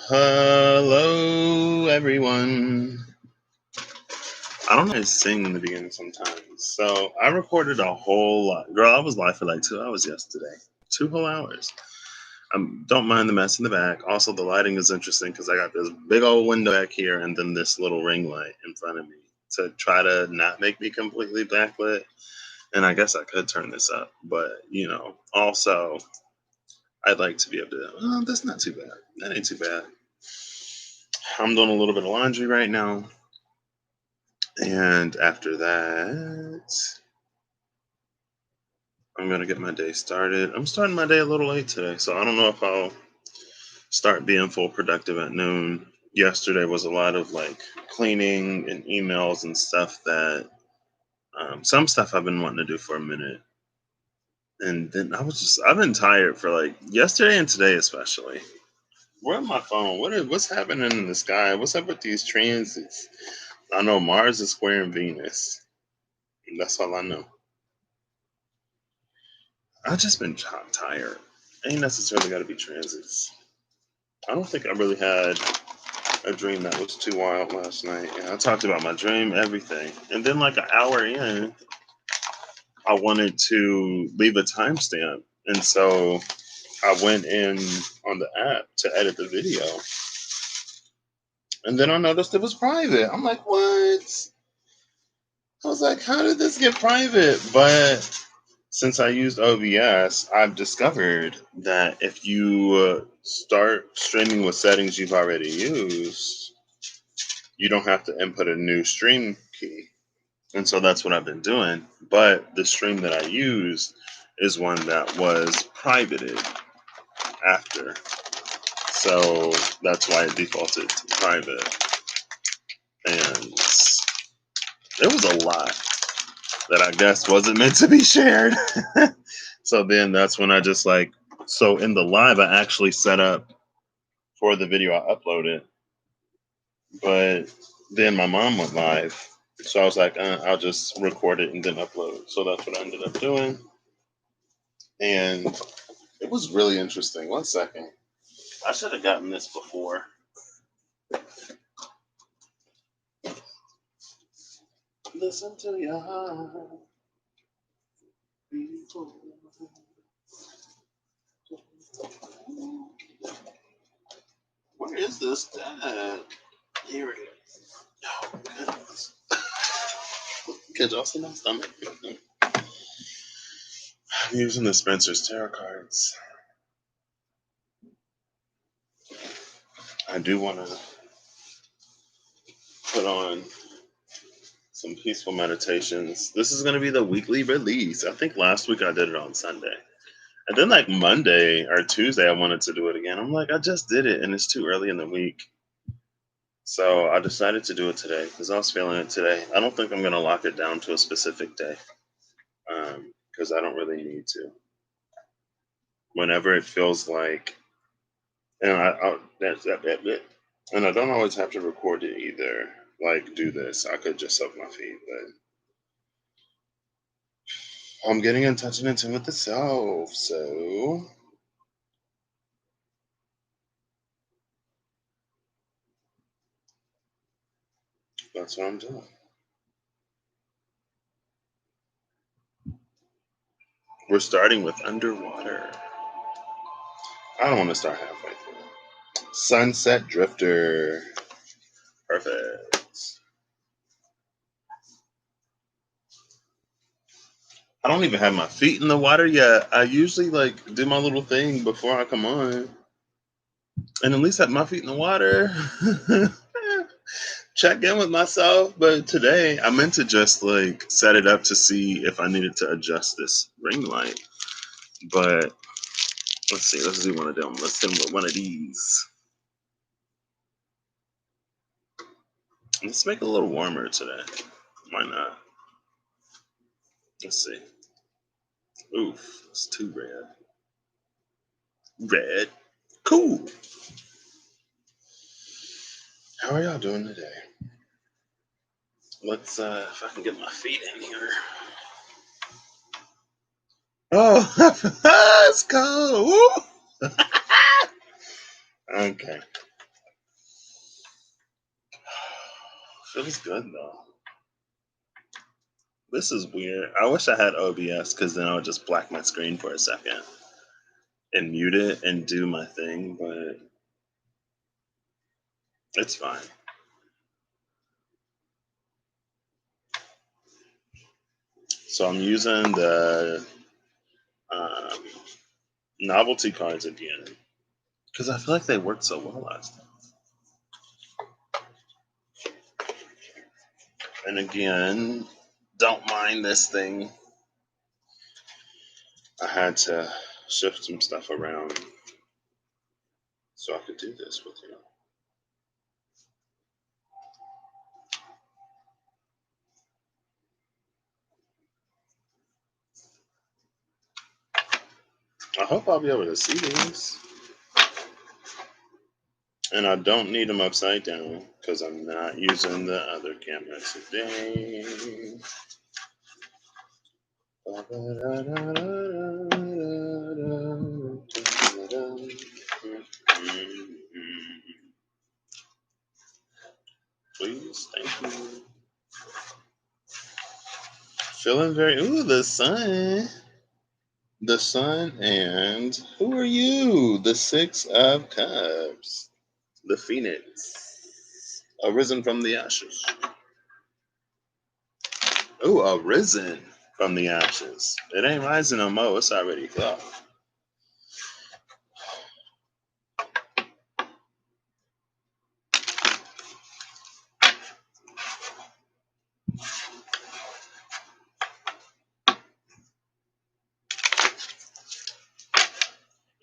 Hello, everyone. I don't know how to sing in the beginning sometimes. So I recorded a whole lot. Girl, I was live for like 2 hours yesterday. 2 whole hours. Don't mind the mess in the back. Also, the lighting is interesting because I got this big old window back here and then this little ring light in front of me to try to not make me completely backlit. And I guess I could turn this up. But, also, I'd like to be able to. Oh, that's not too bad. That ain't too bad. I'm doing a little bit of laundry right now. And after that, I'm going to get my day started. I'm starting my day a little late today, so I don't know if I'll start being full productive at noon. Yesterday was a lot of like cleaning and emails and stuff that some stuff I've been wanting to do for a minute. And then I've been tired for like yesterday and today, especially. Where's my phone? What's happening in the sky? What's up with these transits? I know Mars is squaring Venus. That's all I know. I've just been tired. Ain't necessarily got to be transits. I don't think I really had a dream that was too wild last night. Yeah, I talked about my dream, everything. And then, like an hour in, I wanted to leave a timestamp. And so I went in on the app to edit the video. And then I noticed it was private. I'm like, what? I was like, how did this get private? But since I used OBS, I've discovered that if you start streaming with settings you've already used, you don't have to input a new stream key. And so that's what I've been doing. But the stream that I used is one that was privated after. So that's why it defaulted to private. And it was a lot that I guess wasn't meant to be shared. So then that's when I just so in the live, I actually set up for the video I uploaded, but then my mom went live. So I was like, I'll just record it and then upload. So that's what I ended up doing. And it was really interesting. 1 second. I should have gotten this before. Listen to your heart. Where is this at? Here it is. Oh, goodness. Could y'all see my stomach? I'm using the Spencer's Tarot cards. I do want to put on some peaceful meditations. This is going to be the weekly release. I think last week I did it on Sunday. And then like Monday or Tuesday, I wanted to do it again. I'm like, I just did it and it's too early in the week. So I decided to do it today because I was feeling it today. I don't think I'm going to lock it down to a specific day because I don't really need to. Whenever it feels like, and and I don't always have to record it either. Like do this, I could just soak my feet, but I'm getting in touch and in tune with the self. So that's what I'm doing. We're starting with underwater. I don't want to start halfway through. Sunset Drifter. Perfect. I don't even have my feet in the water yet. I usually do my little thing before I come on. And at least have my feet in the water. Check in with myself. But today I meant to just set it up to see if I needed to adjust this ring light. But let's see, let's do one of them. Let's do one of these. Let's make it a little warmer today. Why not? Let's see. Oof, it's too red. Red. Cool. How are y'all doing today? Let's if I can get my feet in here. Oh, let's go. Okay. Feels good though. This is weird. I wish I had OBS because then I would just black my screen for a second and mute it and do my thing, but it's fine. So I'm using the novelty cards again because I feel like they worked so well last time. And again, don't mind this thing. I had to shift some stuff around so I could do this with you. I hope I'll be able to see these. And I don't need them upside down because I'm not using the other camera today. Please, thank you. Feeling very, ooh, the sun. The sun, and who are you? The Six of Cups. The Phoenix. Arisen from the ashes. Ooh, arisen from the ashes. It ain't rising no more. It's already fell.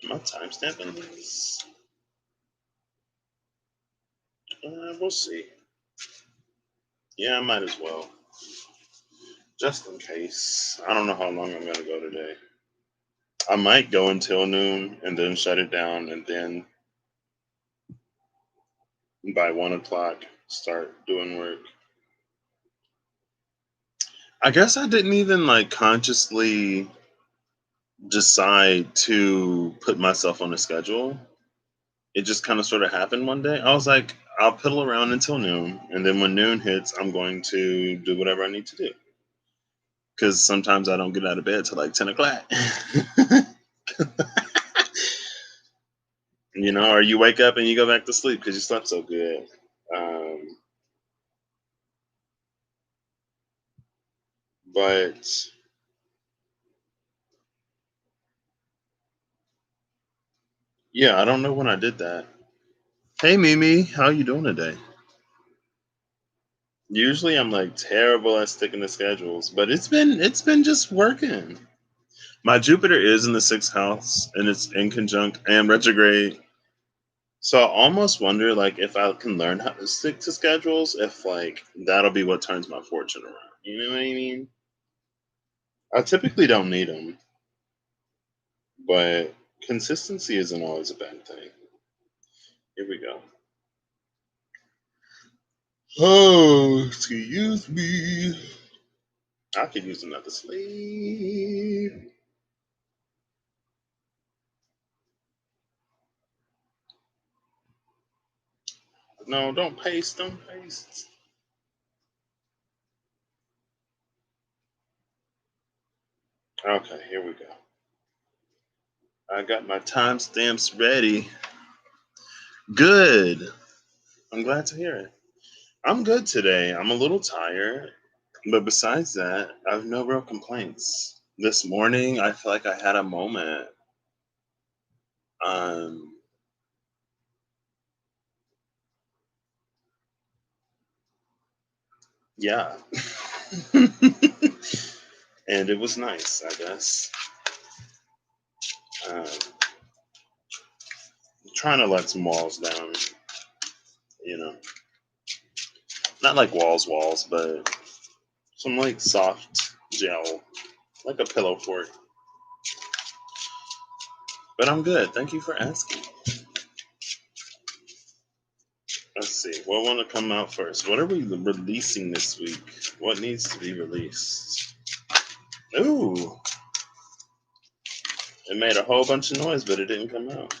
Am I timestamping this? We'll see. Yeah, I might as well. Just in case. I don't know how long I'm going to go today. I might go until noon and then shut it down and then by 1 o'clock start doing work. I guess I didn't even like consciously decide to put myself on a schedule. It just kind of sort of happened one day. I was like, I'll piddle around until noon, and then when noon hits, I'm going to do whatever I need to do. Because sometimes I don't get out of bed till like 10 o'clock. You know, or you wake up and you go back to sleep because you slept so good. But yeah, I don't know when I did that. Hey Mimi, how you doing today? Usually I'm like terrible at sticking to schedules, but it's been just working. My Jupiter is in the sixth house and it's in conjunct and retrograde. So I almost wonder like if I can learn how to stick to schedules, if like that'll be what turns my fortune around. You know what I mean? I typically don't need them, but consistency isn't always a bad thing. Here we go. Oh, excuse me. I could use another sleep. No, don't paste. Don't paste. Okay, here we go. I got my timestamps ready. Good. I'm glad to hear it. I'm good today. I'm a little tired, but besides that, I have no real complaints. This morning, I feel like I had a moment. Um, yeah. And it was nice, I guess. Um, trying to let some walls down, you know. Not like walls, but some like soft gel, like a pillow fort. But I'm good. Thank you for asking. Let's see. What want to come out first? What are we releasing this week? What needs to be released? Ooh, it made a whole bunch of noise, but it didn't come out.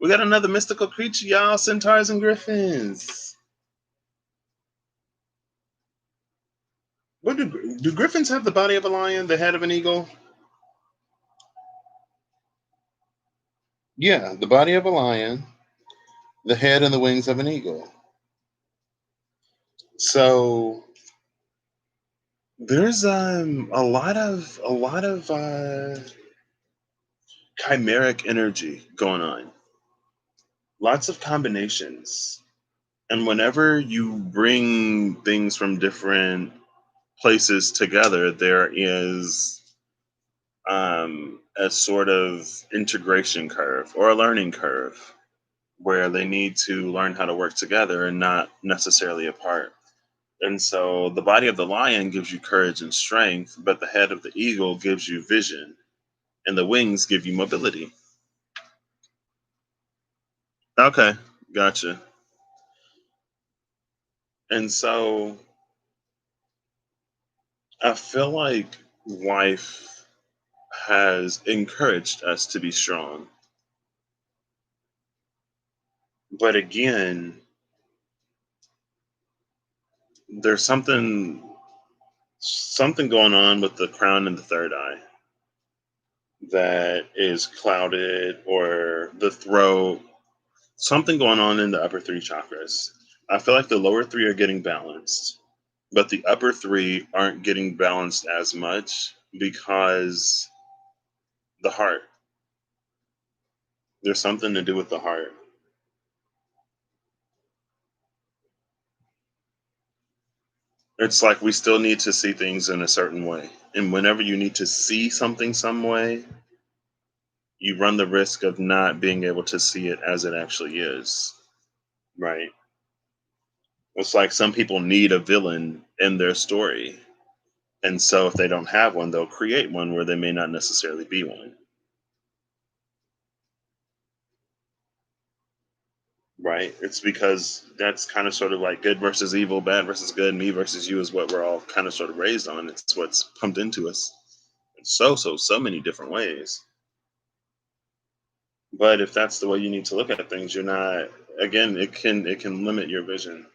We got another mystical creature, y'all. Centaurs and griffins. What do griffins have the body of a lion, the head of an eagle? Yeah, the body of a lion, the head and the wings of an eagle. So there's a lot of chimeric energy going on. Lots of combinations. And whenever you bring things from different places together, there is a sort of integration curve or a learning curve where they need to learn how to work together and not necessarily apart. And so the body of the lion gives you courage and strength, but the head of the eagle gives you vision, and the wings give you mobility. Okay, gotcha. And so I feel like life has encouraged us to be strong. But again, there's something going on with the crown and the third eye that is clouded, or the throat, something going on in the upper three chakras. I feel like the lower three are getting balanced, but the upper three aren't getting balanced as much because the heart. There's something to do with the heart. It's like we still need to see things in a certain way. And whenever you need to see something some way, you run the risk of not being able to see it as it actually is. Right. It's like some people need a villain in their story. And so if they don't have one, they'll create one where they may not necessarily be one. Right. It's because that's kind of sort of like good versus evil, bad versus good, me versus you is what we're all kind of sort of raised on. It's what's pumped into us in so many different ways. But if that's the way you need to look at things, you're not, again, it can limit your vision.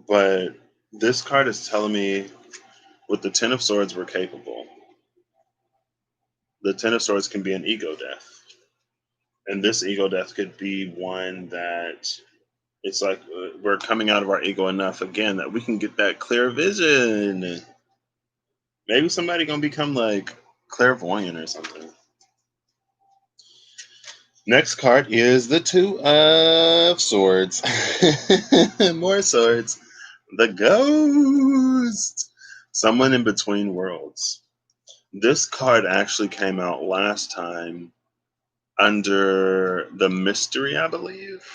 But this card is telling me with the Ten of Swords, we're capable. The Ten of Swords can be an ego death. And this ego death could be one that it's like we're coming out of our ego enough again that we can get that clear vision. Maybe somebody gonna become like clairvoyant or something. Next card is the Two of Swords. More swords. The Ghost. Someone in between worlds. This card actually came out last time under the mystery, I believe.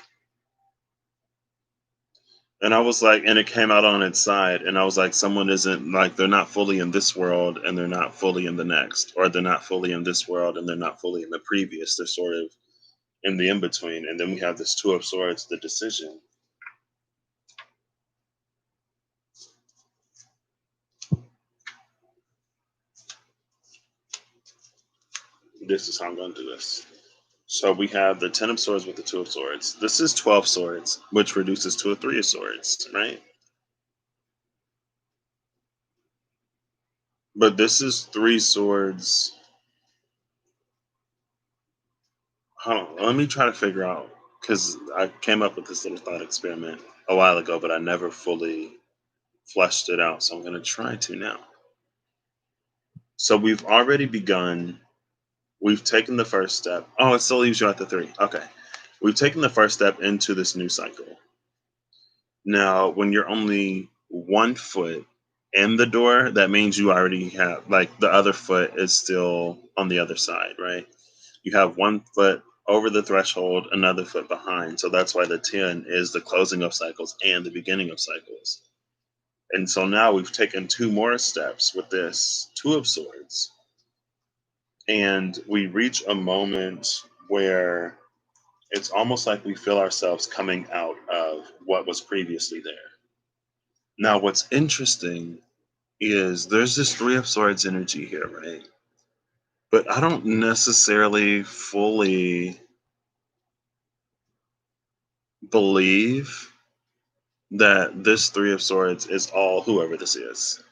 And I was like, and it came out on its side, and I was like, someone isn't like, they're not fully in this world and they're not fully in the next, or they're not fully in this world and they're not fully in the previous. They're sort of in the in between. And then we have this Two of Swords, the decision. This is how I'm going to do this. So we have the Ten of Swords with the Two of Swords. This is 12 swords, which reduces to a Three of Swords, right? But this is three swords. Hold on, let me try to figure out, because I came up with this little thought experiment a while ago, but I never fully fleshed it out. So I'm going to try to now. So we've already begun. We've taken the first step. Oh, it still leaves you at the three. Okay. We've taken the first step into this new cycle. Now, when you're only 1 foot in the door, that means you already have, like, the other foot is still on the other side, right? You have 1 foot over the threshold, another foot behind. So that's why the 10 is the closing of cycles and the beginning of cycles. And so now we've taken two more steps with this Two of Swords. And we reach a moment where it's almost like we feel ourselves coming out of what was previously there. Now, what's interesting is there's this Three of Swords energy here, right? But I don't necessarily fully believe that this Three of Swords is all whoever this is.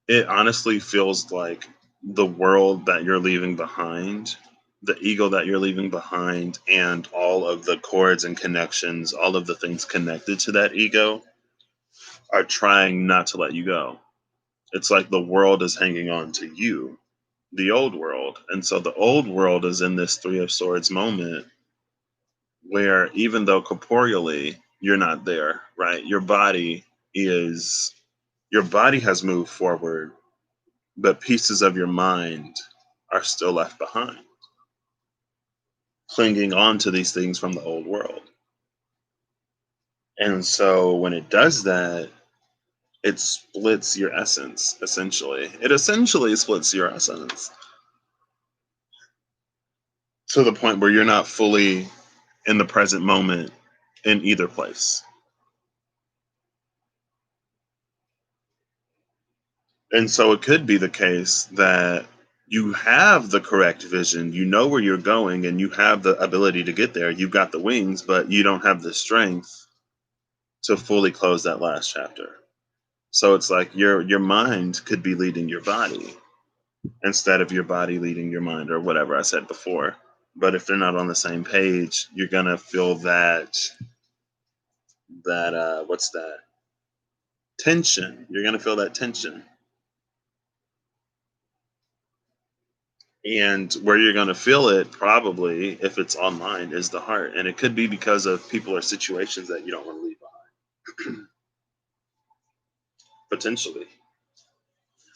It honestly feels like the world that you're leaving behind, the ego that you're leaving behind, and all of the cords and connections, all of the things connected to that ego are trying not to let you go. It's like the world is hanging on to you, the old world. And so the old world is in this Three of Swords moment where even though corporeally you're not there, right? Is your body has moved forward, but pieces of your mind are still left behind, clinging on to these things from the old world. And so when it does that, it splits your essence, essentially. It essentially splits your essence to the point where you're not fully in the present moment in either place. And so it could be the case that you have the correct vision, you know where you're going, and you have the ability to get there. You've got the wings, but you don't have the strength to fully close that last chapter. So it's like your mind could be leading your body instead of your body leading your mind, or whatever I said before. But if they're not on the same page, you're gonna feel that what's that tension. You're gonna feel that tension. And where you're going to feel it, probably, if it's online, is the heart. And it could be because of people or situations that you don't want to leave behind, potentially.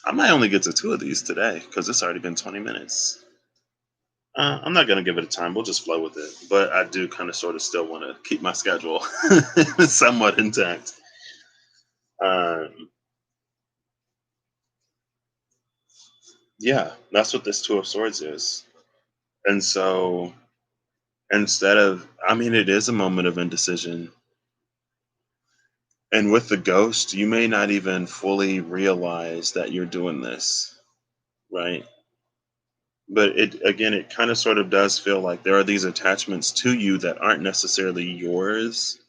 I might only get to two of these today because it's already been 20 minutes. I'm not going to give it a time. We'll just flow with it. But I do kind of sort of still want to keep my schedule somewhat intact. Um, yeah, that's what this Two of Swords is. And so I mean, it is a moment of indecision. And with the ghost, you may not even fully realize that you're doing this, right? But it kind of sort of does feel like there are these attachments to you that aren't necessarily yours.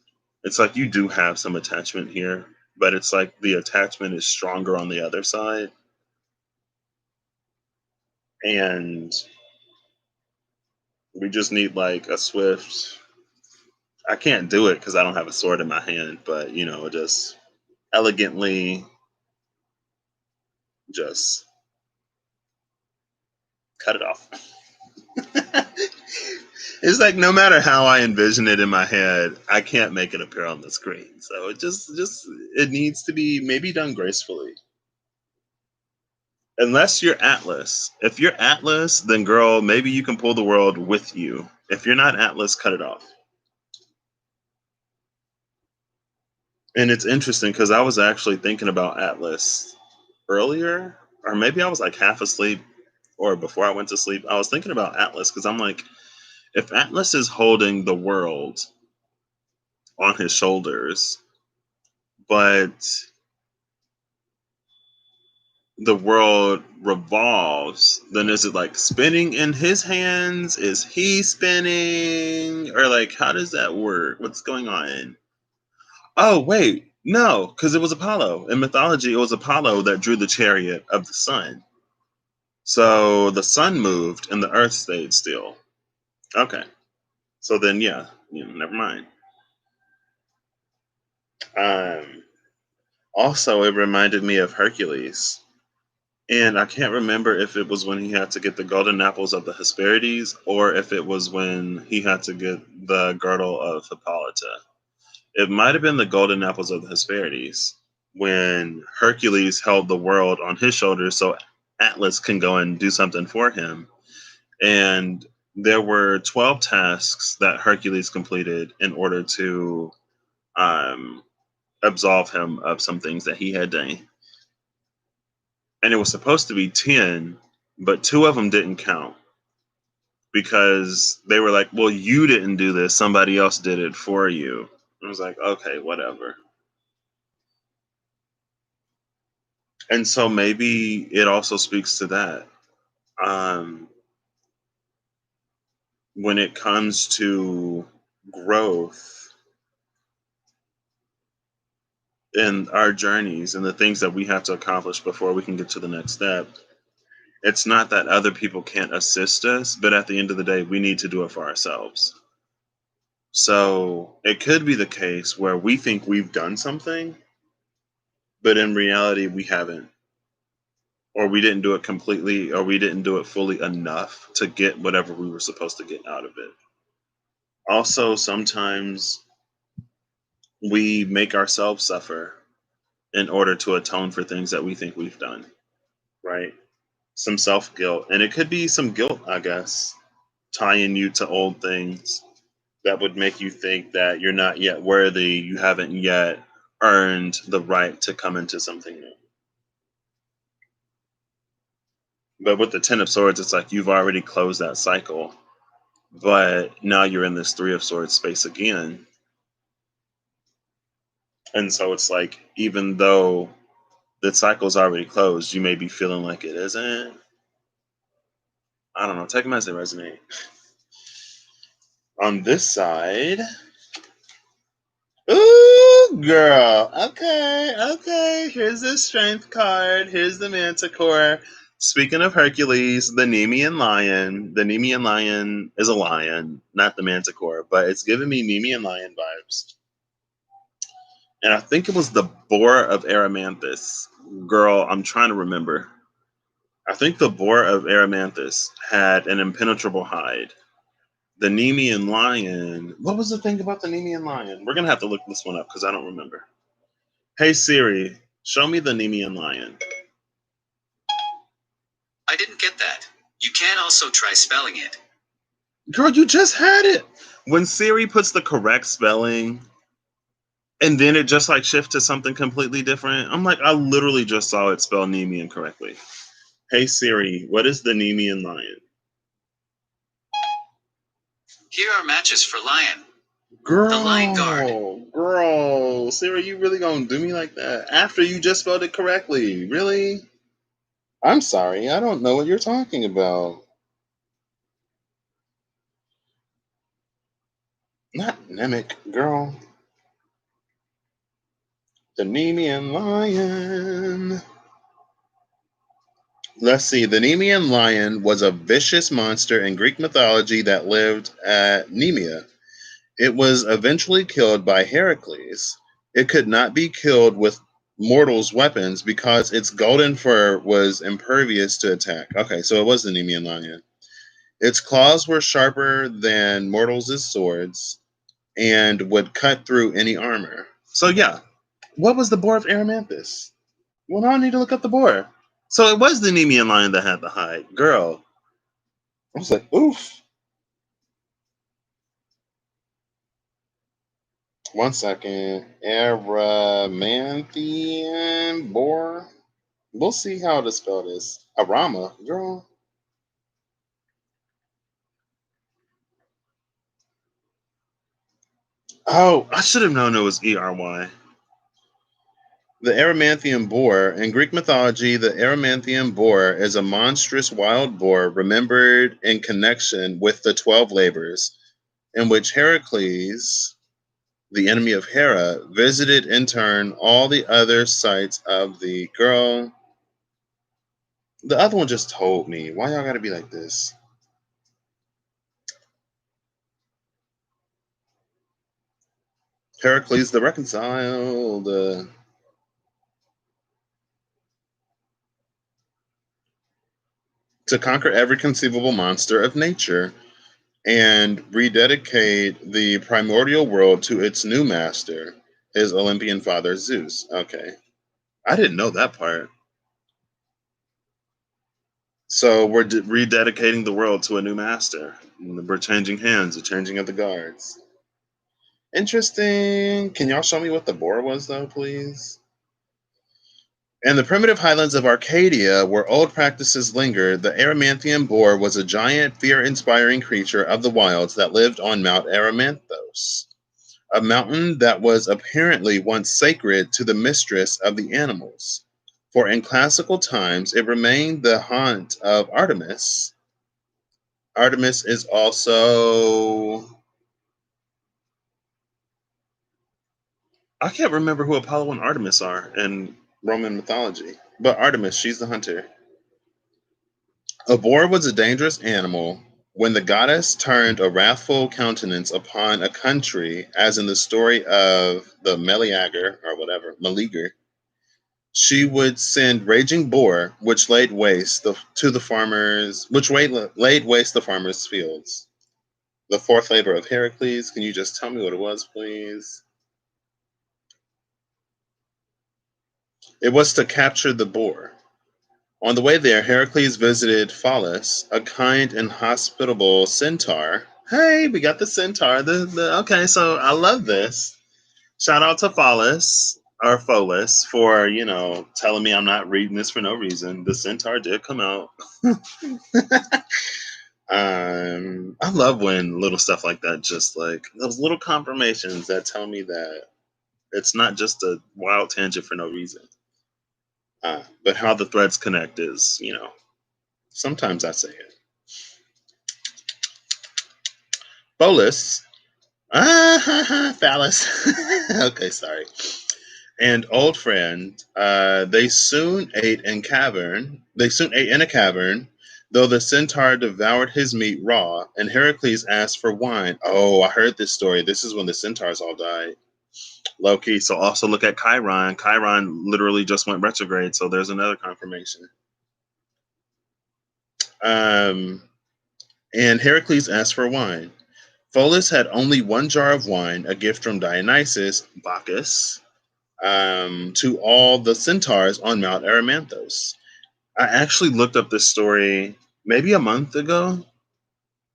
It's like you do have some attachment here, but it's like the attachment is stronger on the other side. And we just need like a swift, I can't do it because I don't have a sword in my hand, but just elegantly just cut it off. It's like no matter how I envision it in my head, I can't make it appear on the screen. So it just it needs to be maybe done gracefully. Unless you're Atlas. If you're Atlas, then girl, maybe you can pull the world with you. If you're not Atlas, cut it off. And it's interesting because I was actually thinking about Atlas earlier, or maybe I was like half asleep, or before I went to sleep. I was thinking about Atlas because I'm like, if Atlas is holding the world on his shoulders, but the world revolves, then is it like spinning in his hands? Is he spinning? Or like, how does that work? What's going on? Oh, wait. No, because it was Apollo. In mythology, it was Apollo that drew the chariot of the sun. So the sun moved and the earth stayed still. Okay. So then, yeah, never mind. Um, Also, it reminded me of Hercules. And I can't remember if it was when he had to get the golden apples of the Hesperides or if it was when he had to get the girdle of Hippolyta. It might have been the golden apples of the Hesperides when Hercules held the world on his shoulders so Atlas can go and do something for him. And there were 12 tasks that Hercules completed in order to um, absolve him of some things that he had done. And it was supposed to be 10, but two of them didn't count because they were like, well, you didn't do this, somebody else did it for you. I was like, okay, whatever. And so maybe it also speaks to that. Um, when it comes to growth in our journeys and the things that we have to accomplish before we can get to the next step, it's not that other people can't assist us, but at the end of the day, we need to do it for ourselves. So it could be the case where we think we've done something, but in reality, we haven't, or we didn't do it completely, or we didn't do it fully enough to get whatever we were supposed to get out of it. Also, sometimes we make ourselves suffer in order to atone for things that we think we've done, right? Some self guilt. And it could be some guilt, I guess, tying you to old things that would make you think that you're not yet worthy, you haven't yet earned the right to come into something new. But with the Ten of Swords, it's like you've already closed that cycle, but now you're in this Three of Swords space again. And so it's like, even though the cycle's already closed, you may be feeling like it isn't. I don't know. Take them as they resonate. On this side, ooh, girl. Okay, okay. Here's the Strength card. Here's the Manticore. Speaking of Hercules, the Nemean lion. The Nemean lion is a lion, not the Manticore, but it's giving me Nemean lion vibes. And I think it was the boar of Erymanthus. Girl, I'm trying to remember. I think the boar of Erymanthus had an impenetrable hide. The Nemean lion. What was the thing about the Nemean lion? We're gonna have to look this one up because I don't remember. Hey Siri, show me the Nemean lion. I didn't get that. You can also try spelling it. Girl, you just had it. When Siri puts the correct spelling and then it just like shifts to something completely different, I'm like, I literally just saw it spell Nemean correctly. Hey Siri, what is the Nemean lion? Here are matches for lion. Girl, The Lion Guard. girl, Siri, you really gonna do me like that after you just spelled it correctly? Really? I'm sorry, I don't know what you're talking about. Not Nemec, girl. The Nemean lion. Let's see. The Nemean lion was a vicious monster in Greek mythology that lived at Nemea. It was eventually killed by Heracles. It could not be killed with mortals' weapons because its golden fur was impervious to attack. Okay, so it was the Nemean lion. Its claws were sharper than mortals' swords and would cut through any armor. So yeah, what was the boar of Erymanthus? Well, now I need to look up the boar. So it was the Nemean lion that had the hide. Girl. I was like, oof. One second. Erymanthean boar. We'll see how to spell this. Arama, girl. Oh, I should have known it was ERY. The Erymanthian boar. In Greek mythology, the Erymanthian boar is a monstrous wild boar remembered in connection with the 12 labors, in which Heracles, the enemy of Hera, visited in turn all the other sites of the girl. The other one just told me. Why y'all gotta be like this? Heracles the reconciled. To conquer every conceivable monster of nature and rededicate the primordial world to its new master, his Olympian father Zeus. Okay. I didn't know that part. So we're rededicating the world to a new master. We're changing hands, the changing of the guards. Interesting. Can y'all show me what the boar was, though, please? In the primitive highlands of Arcadia, where old practices lingered, the Erymanthian boar was a giant, fear-inspiring creature of the wilds that lived on Mount Erymanthos, a mountain that was apparently once sacred to the mistress of the animals. For in classical times it remained the haunt of Artemis. Artemis is also, I can't remember who Apollo and Artemis are in Roman mythology, but Artemis, she's the hunter. A boar was a dangerous animal. When the goddess turned a wrathful countenance upon a country, as in the story of the Meleager or whatever, Meleager, she would send raging boar, which laid waste to the farmers, which laid waste the farmers' fields. The fourth labor of Heracles. Can you just tell me what it was, please? It was to capture the boar. On the way there, Heracles visited Pholus, a kind and hospitable centaur. Hey, we got the centaur. Okay, so I love this. Shout out to Pholus or Pholus for telling me I'm not reading this for no reason. The centaur did come out. I love when little stuff like that, just like those little confirmations that tell me that it's not just a wild tangent for no reason. But how the threads connect is, sometimes I say it. Bolus. Phallus. Okay, sorry. And old friend, they soon ate in cavern. They soon ate in a cavern, though the centaur devoured his meat raw, and Heracles asked for wine. Oh, I heard this story. This is when the centaurs all died. Low key. So also look at Chiron. Chiron literally just went retrograde, so there's another confirmation. Um, and Heracles asked for wine. Pholus had only one jar of wine, a gift from Dionysus, Bacchus, to all the centaurs on Mount Erymanthos. I actually looked up this story maybe a month ago,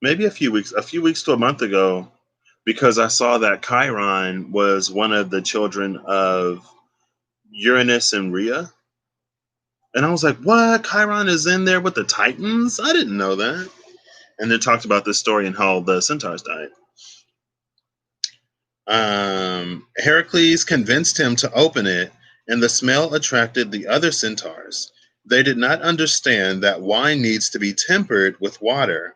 maybe a few weeks to a month ago, because I saw that Chiron was one of the children of Uranus and Rhea. And I was like, what? Chiron is in there with the Titans? I didn't know that. And they talked about this story and how the centaurs died. Heracles convinced him to open it, and the smell attracted the other centaurs. They did not understand that wine needs to be tempered with water,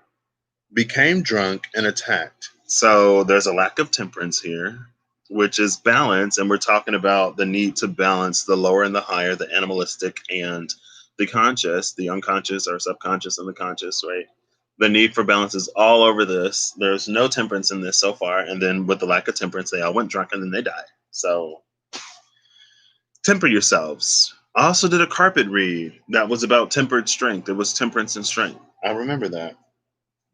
became drunk, and attacked. So there's a lack of temperance here, which is balance, and we're talking about the need to balance the lower and the higher, the animalistic and the conscious, the unconscious or subconscious and the conscious, right? The need for balance is all over this. There's no temperance in this so far, and then with the lack of temperance, they all went drunk and then they died. So temper yourselves. I also did a carpet read that was about tempered strength. It was temperance and strength. I remember that.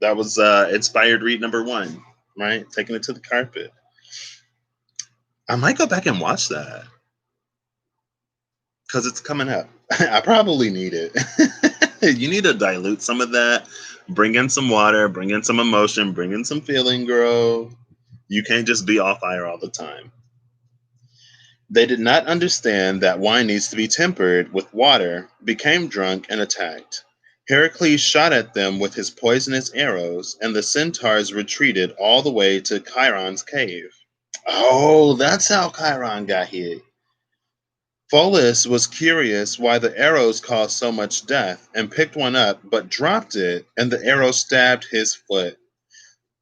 That was inspired read number one, right? Taking it to the carpet. I might go back and watch that because it's coming up. I probably need it. You need to dilute some of that, bring in some water, bring in some emotion, bring in some feeling, girl. You can't just be off fire all the time. They did not understand that wine needs to be tempered with water, became drunk, and attacked. Heracles shot at them with his poisonous arrows, and the centaurs retreated all the way to Chiron's cave. Oh, that's how Chiron got hit. Pholus was curious why the arrows caused so much death and picked one up, but dropped it, and the arrow stabbed his foot,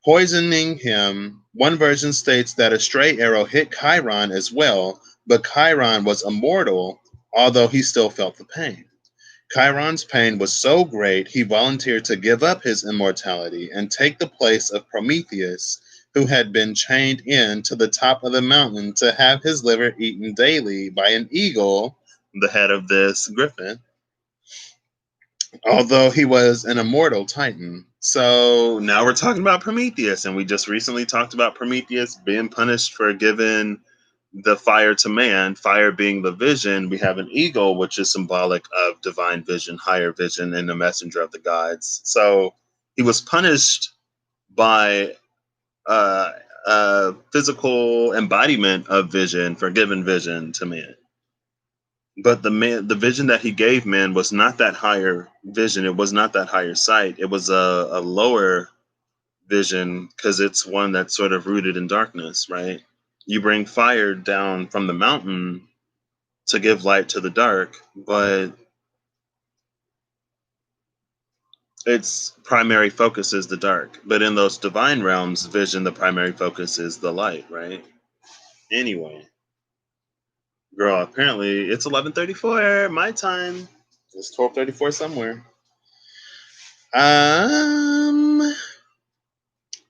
poisoning him. One version states that a stray arrow hit Chiron as well, but Chiron was immortal, although he still felt the pain. Chiron's pain was so great he volunteered to give up his immortality and take the place of Prometheus, who had been chained in to the top of the mountain to have his liver eaten daily by an eagle, the head of this griffin, although he was an immortal titan. So now we're talking about Prometheus, and we just recently talked about Prometheus being punished for giving the fire to man, fire being the vision. We have an eagle, which is symbolic of divine vision, higher vision, and the messenger of the gods. So he was punished by a physical embodiment of vision for giving vision to man. But the vision that he gave man was not that higher vision. It was not that higher sight. It was a lower vision because it's one that's sort of rooted in darkness, right? You bring fire down from the mountain to give light to the dark, but its primary focus is the dark. But in those divine realms, vision, the primary focus is the light, right? Anyway, girl, apparently it's 11:34 my time. It's 12:34 somewhere.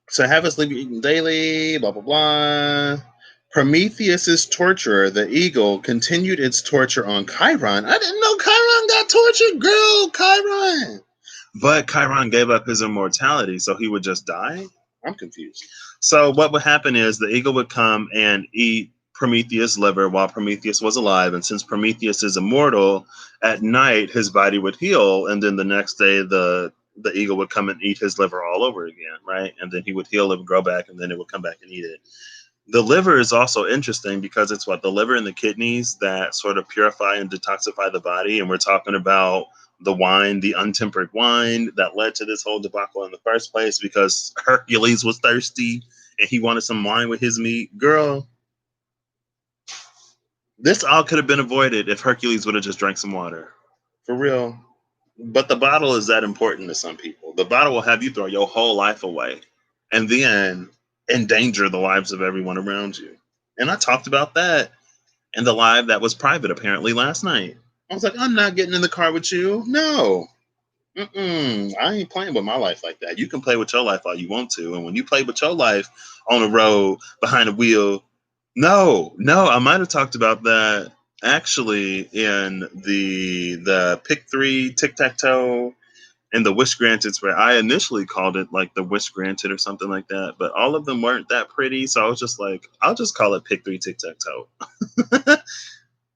So have us sleep eating daily, blah blah blah. Prometheus's torturer, the eagle, continued its torture on Chiron. I didn't know Chiron got tortured, girl. Chiron. But Chiron gave up his immortality, so he would just die? I'm confused. So what would happen is the eagle would come and eat Prometheus' liver while Prometheus was alive, and since Prometheus is immortal, at night his body would heal, and then the next day the eagle would come and eat his liver all over again, right? And then he would heal, it would grow back, and then it would come back and eat it. The liver is also interesting because it's what the liver and the kidneys that sort of purify and detoxify the body. And we're talking about the wine, the untempered wine that led to this whole debacle in the first place because Hercules was thirsty and he wanted some wine with his meat. Girl, this all could have been avoided if Hercules would have just drank some water. For real. But the bottle is that important to some people. The bottle will have you throw your whole life away and then endanger the lives of everyone around you. And I talked about that in the live that was private apparently last night. I was like, I'm not getting in the car with you. No. I ain't playing with my life like that. You can play with your life all you want to. And when you play with your life on a road, behind a wheel, no, I might have talked about that actually in the pick three tic-tac-toe and the wish granted, where I initially called it like the wish granted or something like that, but all of them weren't that pretty, so I was just like, I'll just call it pick three tic-tac-toe.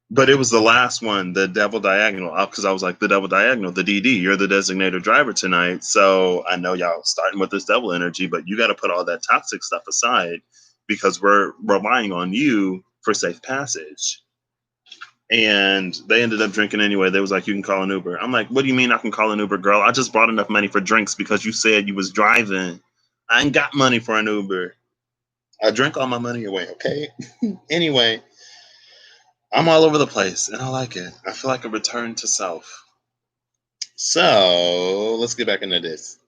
But it was the last one, the double diagonal, because I was like, the double diagonal, the DD, you're the designated driver tonight, so I know y'all starting with this double energy, but you got to put all that toxic stuff aside because we're relying on you for safe passage. And they ended up drinking anyway. They was like, you can call an Uber. I'm like, what do you mean I can call an Uber, girl? I just brought enough money for drinks because you said you was driving. I ain't got money for an Uber. I drank all my money away, okay? Anyway, I'm all over the place, and I like it. I feel like a return to self. So, let's get back into this.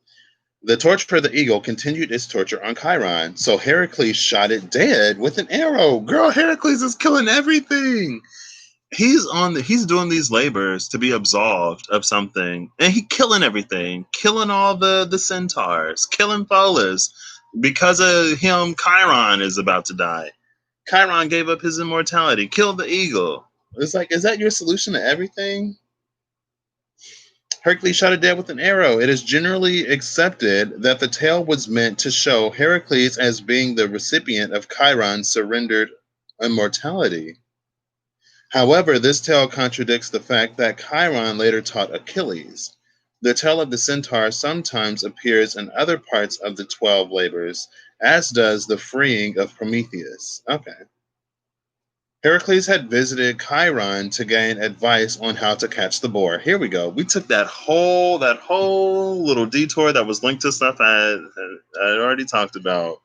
The torture of the eagle continued its torture on Chiron, so Heracles shot it dead with an arrow. Girl, Heracles is killing everything. He's doing these labors to be absolved of something, and he killing everything, killing all the centaurs, killing Pholus. Because of him, Chiron is about to die. Chiron gave up his immortality, killed the eagle. It's like, is that your solution to everything? Hercules shot it dead with an arrow. It is generally accepted that the tale was meant to show Heracles as being the recipient of Chiron's surrendered immortality. However, this tale contradicts the fact that Chiron later taught Achilles. The tale of the centaur sometimes appears in other parts of the 12 labors, as does the freeing of Prometheus. Okay. Heracles had visited Chiron to gain advice on how to catch the boar. Here we go. We took that whole little detour that was linked to stuff I had already talked about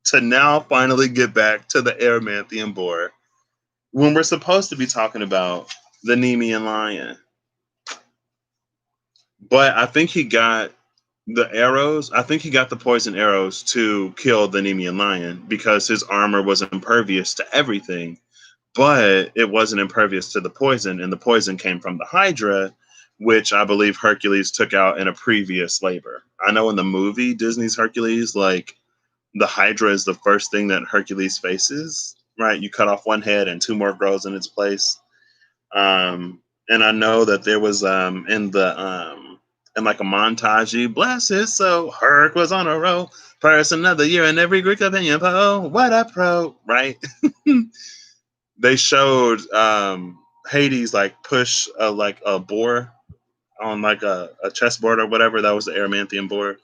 to now finally get back to the Erymanthian boar when we're supposed to be talking about the Nemean lion. But I think he got the arrows. I think he got the poison arrows to kill the Nemean lion because his armor was impervious to everything. But it wasn't impervious to the poison, and the poison came from the Hydra, which I believe Hercules took out in a previous labor. I know in the movie Disney's Hercules, like the Hydra is the first thing that Hercules faces, right? You cut off one head and two more grows in its place. And I know that there was in like a montage, bless his soul, Herc was on a roll, first another year in every Greek opinion, po, what a pro, right? They showed Hades like push like a boar on like a chessboard or whatever. That was the Erymanthian boar.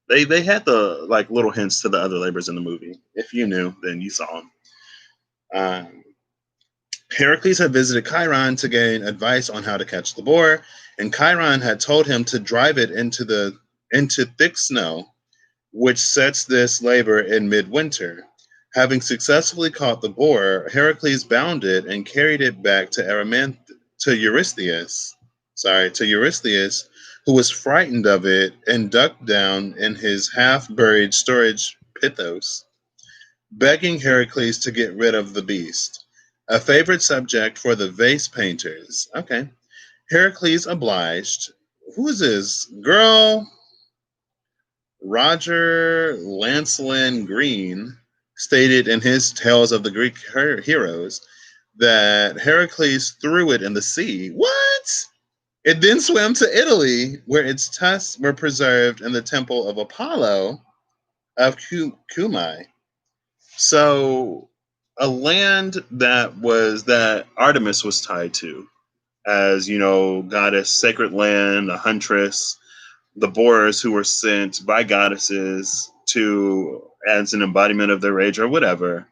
They had the like little hints to the other labors in the movie. If you knew, then you saw them. Heracles had visited Chiron to gain advice on how to catch the boar, and Chiron had told him to drive it into thick snow, which sets this labor in midwinter. Having successfully caught the boar, Heracles bound it and carried it back to Eurystheus, who was frightened of it and ducked down in his half-buried storage pithos, begging Heracles to get rid of the beast. A favorite subject for the vase painters. Okay. Heracles obliged. Who is this? Girl, Roger Lancelin Green stated in his Tales of the Greek Heroes that Heracles threw it in the sea. What? It then swam to Italy, where its tusks were preserved in the temple of Apollo of Cumae. So, a land that Artemis was tied to, as goddess, sacred land, a huntress, the boars who were sent by goddesses to as an embodiment of their rage or whatever.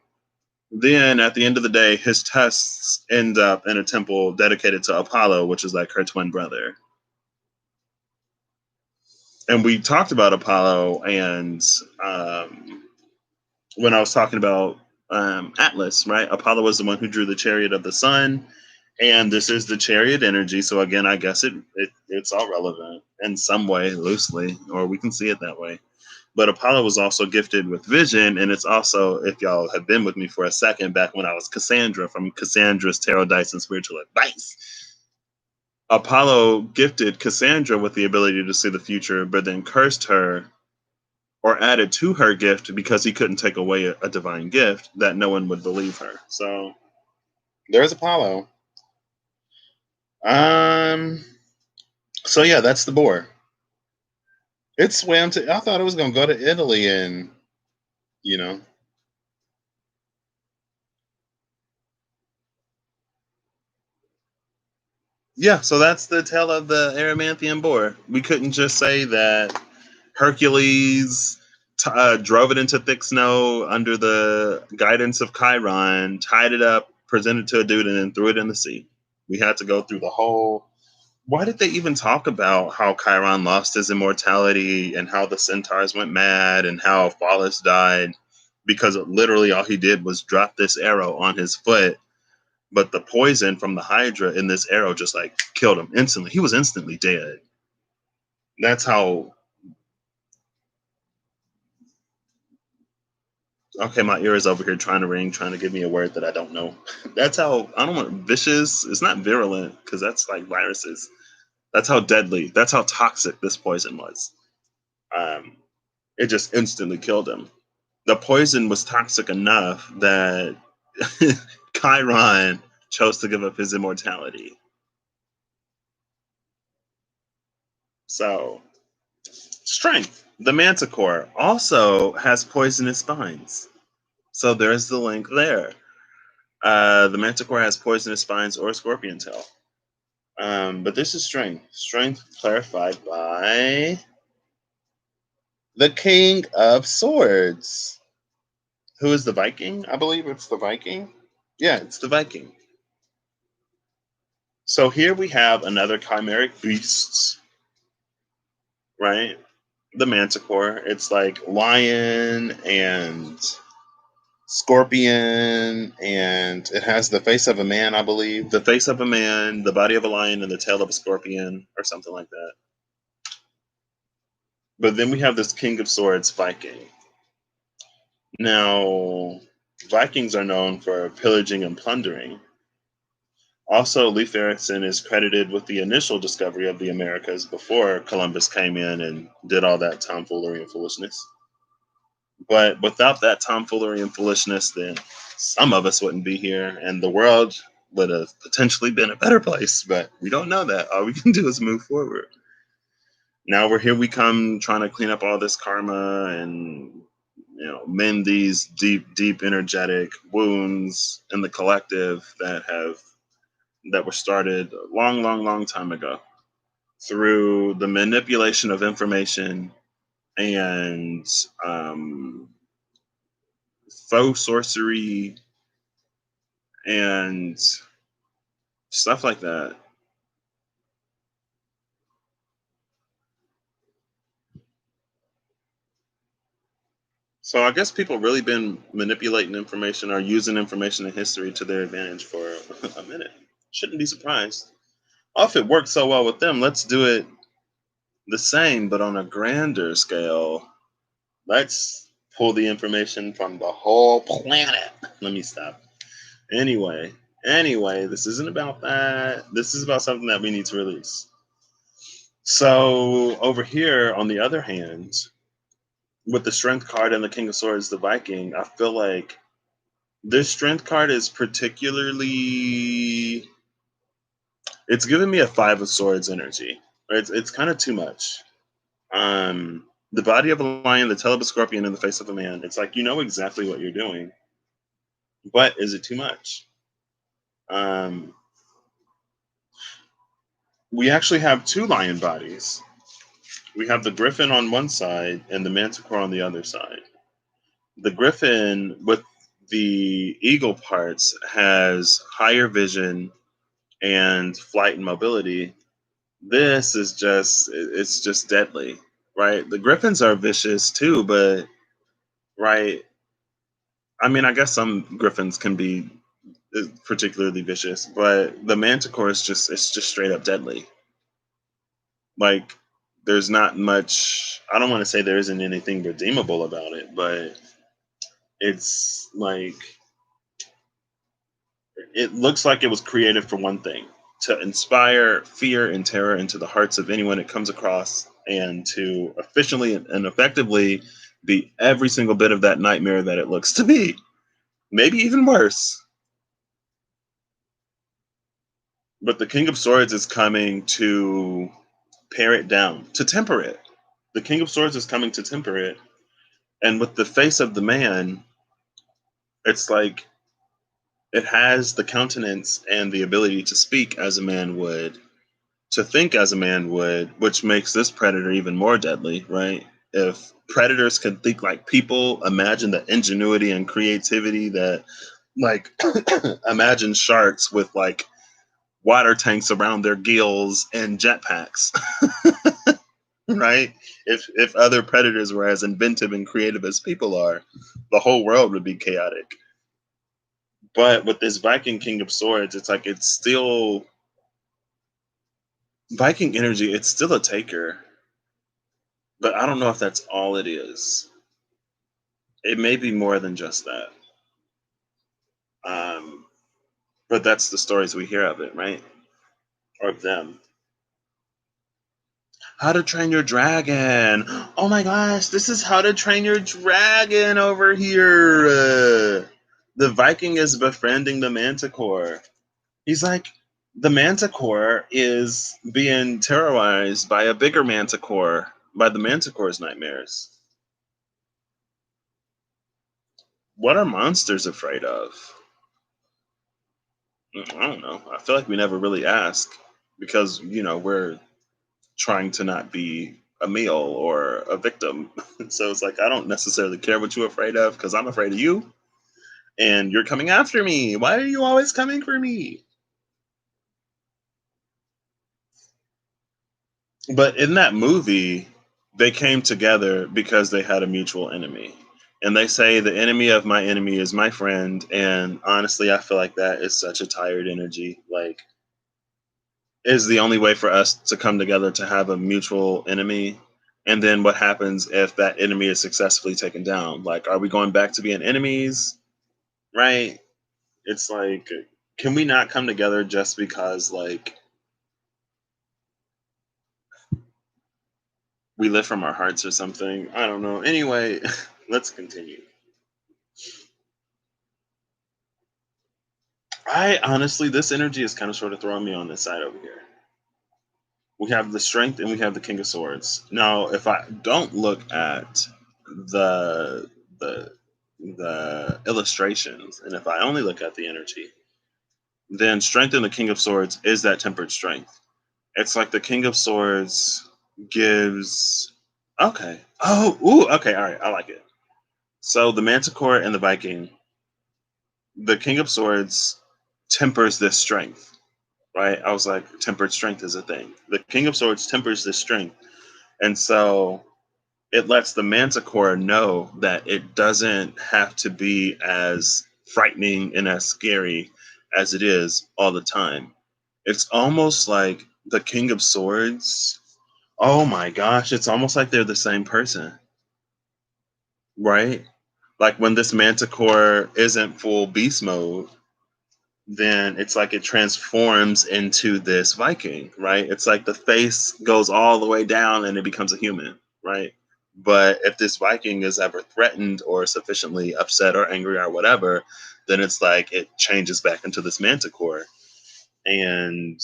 Then at the end of the day, his tusks end up in a temple dedicated to Apollo, which is like her twin brother. And we talked about Apollo, and when I was talking about Atlas, right? Apollo was the one who drew the chariot of the sun, and this is the chariot energy. So again, I guess it's all relevant in some way, loosely, or we can see it that way. But Apollo was also gifted with vision, and it's also, if y'all have been with me for a second, back when I was Cassandra from Cassandra's Tarot Dice and Spiritual Advice, Apollo gifted Cassandra with the ability to see the future, but then cursed her or added to her gift because he couldn't take away a divine gift that no one would believe her. So there's Apollo. So yeah, that's the boar. It swam to. I thought it was gonna go to Italy, and you know. Yeah, so that's the tale of the Erymanthian boar. We couldn't just say that Hercules drove it into thick snow under the guidance of Chiron, tied it up, presented it to a dude, and then threw it in the sea. We had to go through the whole. Why did they even talk about how Chiron lost his immortality and how the centaurs went mad and how Pholus died? Because literally all he did was drop this arrow on his foot, but the poison from the Hydra in this arrow just like killed him instantly. He was instantly dead. That's how. Okay, my ear is over here trying to ring, trying to give me a word that I don't know. That's how, I don't want vicious. It's not virulent because that's like viruses. That's how deadly. That's how toxic this poison was. Um, it just instantly killed him. The poison was toxic enough that Chiron chose to give up his immortality. So, strength. The manticore also has poisonous spines. So there's the link there. The manticore has poisonous spines or a scorpion tail. But this is strength. Strength clarified by the King of Swords. Who is the Viking? I believe it's the Viking. Yeah, it's the Viking. So here we have another chimeric beast, right? The manticore. It's like lion and scorpion, and it has the face of a man, I believe. The face of a man, the body of a lion, and the tail of a scorpion, or something like that. But then we have this King of Swords Viking. Now, Vikings are known for pillaging and plundering. Also, Leif Erikson is credited with the initial discovery of the Americas before Columbus came in and did all that tomfoolery and foolishness. But without that tomfoolery and foolishness, then some of us wouldn't be here, and the world would have potentially been a better place. But we don't know that. All we can do is move forward. Now we're here. We come trying to clean up all this karma and mend these deep energetic wounds in the collective that were started a long time ago through the manipulation of information and faux sorcery and stuff like that. So I guess people really been manipulating information or using information in history to their advantage for a minute. Shouldn't be surprised. Oh, if it worked so well with them, let's do it the same, but on a grander scale. Let's pull the information from the whole planet. Let me stop. Anyway, this isn't about that. This is about something that we need to release. So over here, on the other hand, with the strength card and the King of Swords, the Viking, I feel like this strength card is particularly. It's giving me a Five of Swords energy. It's kind of too much. The body of a lion, the tail of a scorpion, and the face of a man. It's like you know exactly what you're doing, but is it too much? Um, we actually have two lion bodies. We have the griffin on one side and the manticore on the other side. The griffin with the eagle parts has higher vision and flight and mobility. This is it's just deadly, right? The griffins are vicious too, but right. I mean, I guess some griffins can be particularly vicious, but the manticore is just it's just straight up deadly. Like there's not much. I don't want to say there isn't anything redeemable about it, but it's like it looks like it was created for one thing: to inspire fear and terror into the hearts of anyone it comes across, and to efficiently and effectively be every single bit of that nightmare that it looks to be. Maybe even worse. But the King of Swords is coming to pare it down, to temper it. The King of Swords is coming to temper it. And with the face of the man, it's like it has the countenance and the ability to speak as a man would, to think as a man would, which makes this predator even more deadly, right? If predators could think like people, imagine the ingenuity and creativity that, like, imagine sharks with like water tanks around their gills and jetpacks, right? If other predators were as inventive and creative as people are, the whole world would be chaotic. But with this Viking King of Swords, it's like it's still Viking energy. It's still a taker, but I don't know if that's all it is. It may be more than just that. Um, but that's the stories we hear of it, right? Or of them. How to Train Your Dragon. Oh my gosh, this is How to Train Your Dragon over here. The Viking is befriending the Manticore. He's like, the Manticore is being terrorized by a bigger Manticore, by the Manticore's nightmares. What are monsters afraid of? I don't know. I feel like we never really ask because, we're trying to not be a meal or a victim. So it's like, I don't necessarily care what you're afraid of because I'm afraid of you and you're coming after me. Why are you always coming for me? But in that movie, they came together because they had a mutual enemy. And they say the enemy of my enemy is my friend. And honestly, I feel like that is such a tired energy. Like, is the only way for us to come together to have a mutual enemy. And then what happens if that enemy is successfully taken down? Like, are we going back to being enemies? Right? It's like, can we not come together just because, like, we live from our hearts or something? I don't know. Anyway, let's continue. I honestly, this energy is kind of sort of throwing me on this side over here. We have the strength and we have the King of Swords. Now, if I don't look at the the the illustrations, and if I only look at the energy, then strength in the King of Swords is that tempered strength. It's like the King of Swords gives. Okay. Oh, ooh. Okay. All right. I like it. So the Manticore and the Viking, the King of Swords tempers this strength, right? I was like, tempered strength is a thing. The King of Swords tempers this strength. And so It lets the manticore know that it doesn't have to be as frightening and as scary as it is all the time. It's almost like the King of Swords. Oh my gosh, it's almost like they're the same person, right? Like when this manticore isn't full beast mode, then it's like it transforms into this Viking, right? It's like the face goes all the way down and it becomes a human, right? But if this Viking is ever threatened or sufficiently upset or angry or whatever, then it's like it changes back into this manticore. And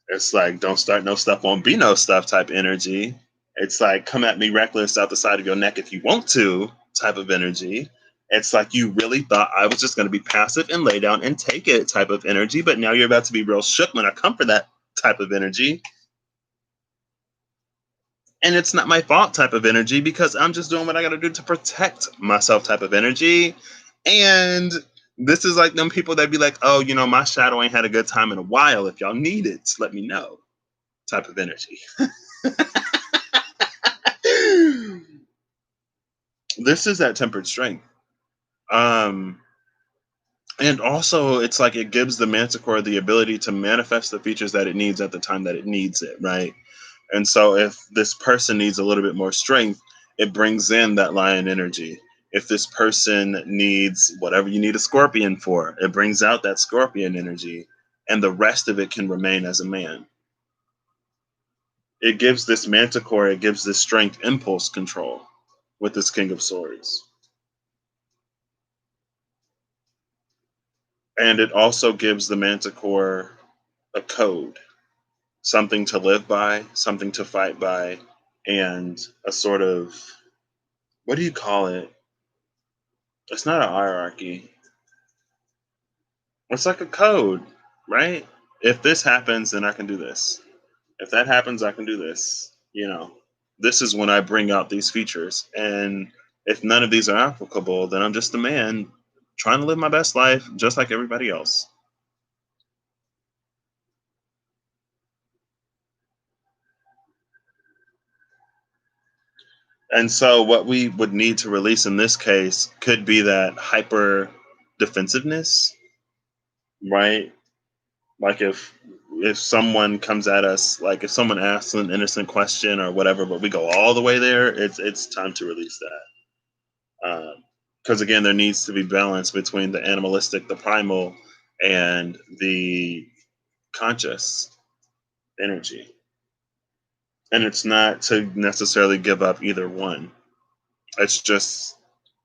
it's like, don't start no stuff, won't be no stuff type energy. It's like, come at me reckless out the side of your neck if you want to type of energy. It's like you really thought I was just going to be passive and lay down and take it type of energy, but now you're about to be real shook when I come for that type of energy. And it's not my fault type of energy because I'm just doing what I got to do to protect myself type of energy. And this is like them people that be like, oh, my shadow ain't had a good time in a while. If y'all need it, let me know type of energy. This is that tempered strength. Um, and also, it's like it gives the manticore the ability to manifest the features that it needs at the time that it needs it, right? And so, if this person needs a little bit more strength, it brings in that lion energy. If this person needs whatever you need a scorpion for, it brings out that scorpion energy, and the rest of it can remain as a man. It gives this manticore, it gives this strength impulse control with this King of Swords. And it also gives the manticore a code, something to live by, something to fight by, and a sort of, what do you call it? It's not a hierarchy. It's like a code, right? If this happens, then I can do this. If that happens, I can do this. This is when I bring out these features. And if none of these are applicable, then I'm just a man trying to live my best life just like everybody else. And so, what we would need to release in this case could be that hyper defensiveness, right? Like if someone comes at us, like if someone asks an innocent question or whatever, but we go all the way there, it's time to release that. Because again, there needs to be balance between the animalistic, the primal, and the conscious energy. And it's not to necessarily give up either one. It's just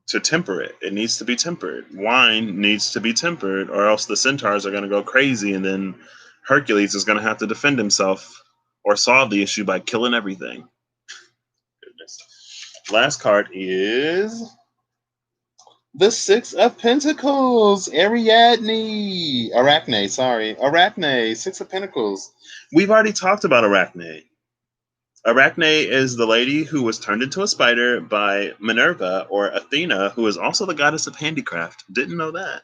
to temper it. It needs to be tempered. Wine needs to be tempered, or else the centaurs are going to go crazy, and then Hercules is going to have to defend himself or solve the issue by killing everything. Goodness. Last card is the Six of Pentacles. Arachne. Six of Pentacles. We've already talked about Arachne. Arachne is the lady who was turned into a spider by Minerva or Athena, who is also the goddess of handicraft. Didn't know that.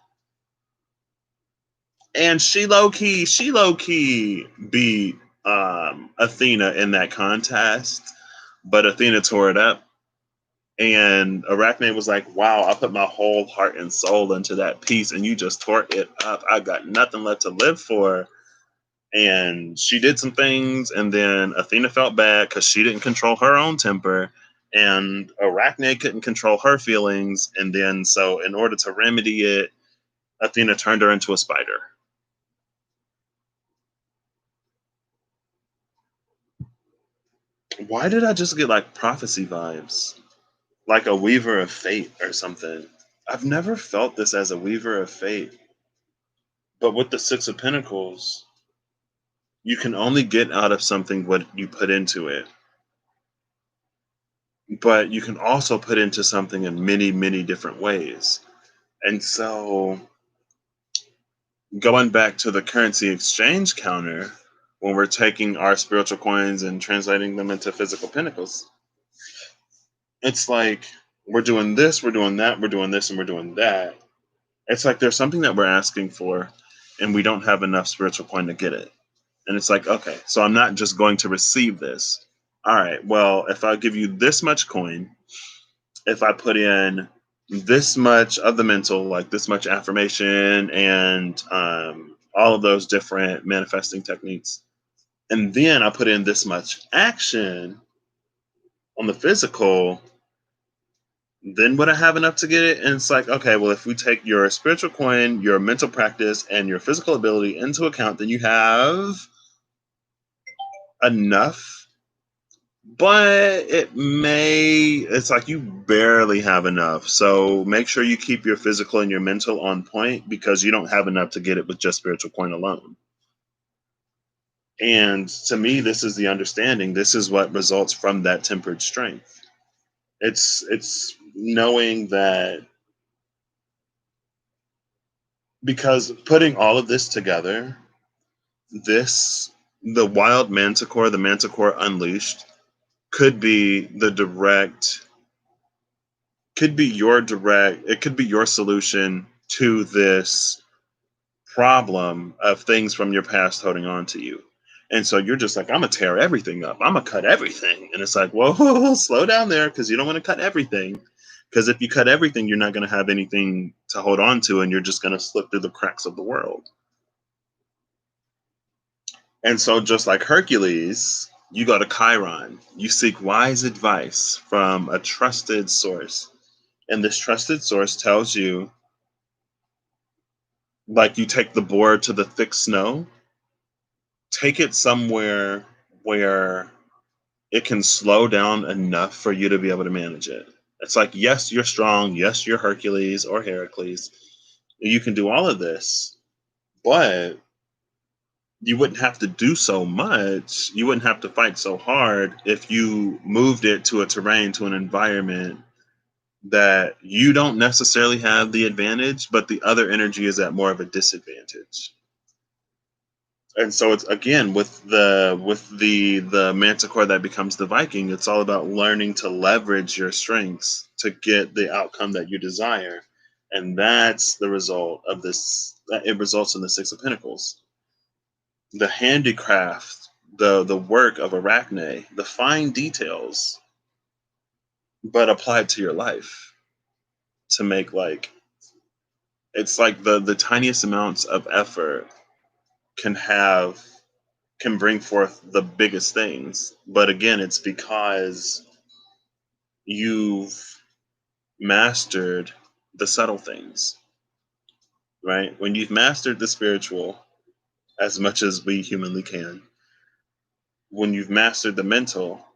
And she low key beat Athena in that contest, but Athena tore it up. And Arachne was like, wow, I put my whole heart and soul into that piece, and you just tore it up. I got nothing left to live for. And she did some things, and then Athena felt bad because she didn't control her own temper, and Arachne couldn't control her feelings. And then, so in order to remedy it, Athena turned her into a spider. Why did I just get like prophecy vibes? Like a weaver of fate or something. I've never felt this as a weaver of fate. But with the Six of Pentacles, you can only get out of something what you put into it. But you can also put into something in many, many different ways. And so, going back to the currency exchange counter, when we're taking our spiritual coins and translating them into physical pentacles, it's like we're doing this, we're doing that, we're doing this, and we're doing that. It's like there's something that we're asking for, and we don't have enough spiritual coin to get it. And it's like, okay, so I'm not just going to receive this. all right, well, if I give you this much coin, if I put in this much of the mental, like this much affirmation and all of those different manifesting techniques, and then I put in this much action on the physical, then would I have enough to get it? And it's like, okay, well, if we take your spiritual coin, your mental practice, and your physical ability into account, then you have enough. But it's like you barely have enough. So make sure you keep your physical and your mental on point because you don't have enough to get it with just spiritual coin alone. And to me, this is the understanding. This is what results from that tempered strength. It's knowing that, because putting all of this together, the wild manticore, the manticore unleashed, could be the direct, it could be your solution to this problem of things from your past holding on to you. And so you're just like, I'm gonna tear everything up. I'm gonna cut everything. And it's like, whoa, slow down there, because you don't want to cut everything. Because if you cut everything, you're not gonna have anything to hold on to, and you're just gonna slip through the cracks of the world. And so, just like Hercules, you go to Chiron. You seek wise advice from a trusted source. And this trusted source tells you, like, you take the board to the thick snow, take it somewhere where it can slow down enough for you to be able to manage it. It's like, yes, you're strong. Yes, you're Hercules or Heracles. You can do all of this, but you wouldn't have to do so much. You wouldn't have to fight so hard if you moved it to a terrain, to an environment that you don't necessarily have the advantage, but the other energy is at more of a disadvantage. And so it's again with the manticore that becomes the Viking, it's all about learning to leverage your strengths to get the outcome that you desire. And that's the result of this. It results in the Six of Pentacles, the handicraft, the work of Arachne, the fine details, but applied to your life to make, like, it's like the tiniest amounts of effort can have can bring forth the biggest things. But again, it's because you've mastered the subtle things, right? When you've mastered the spiritual as much as we humanly can, when you've mastered the mental,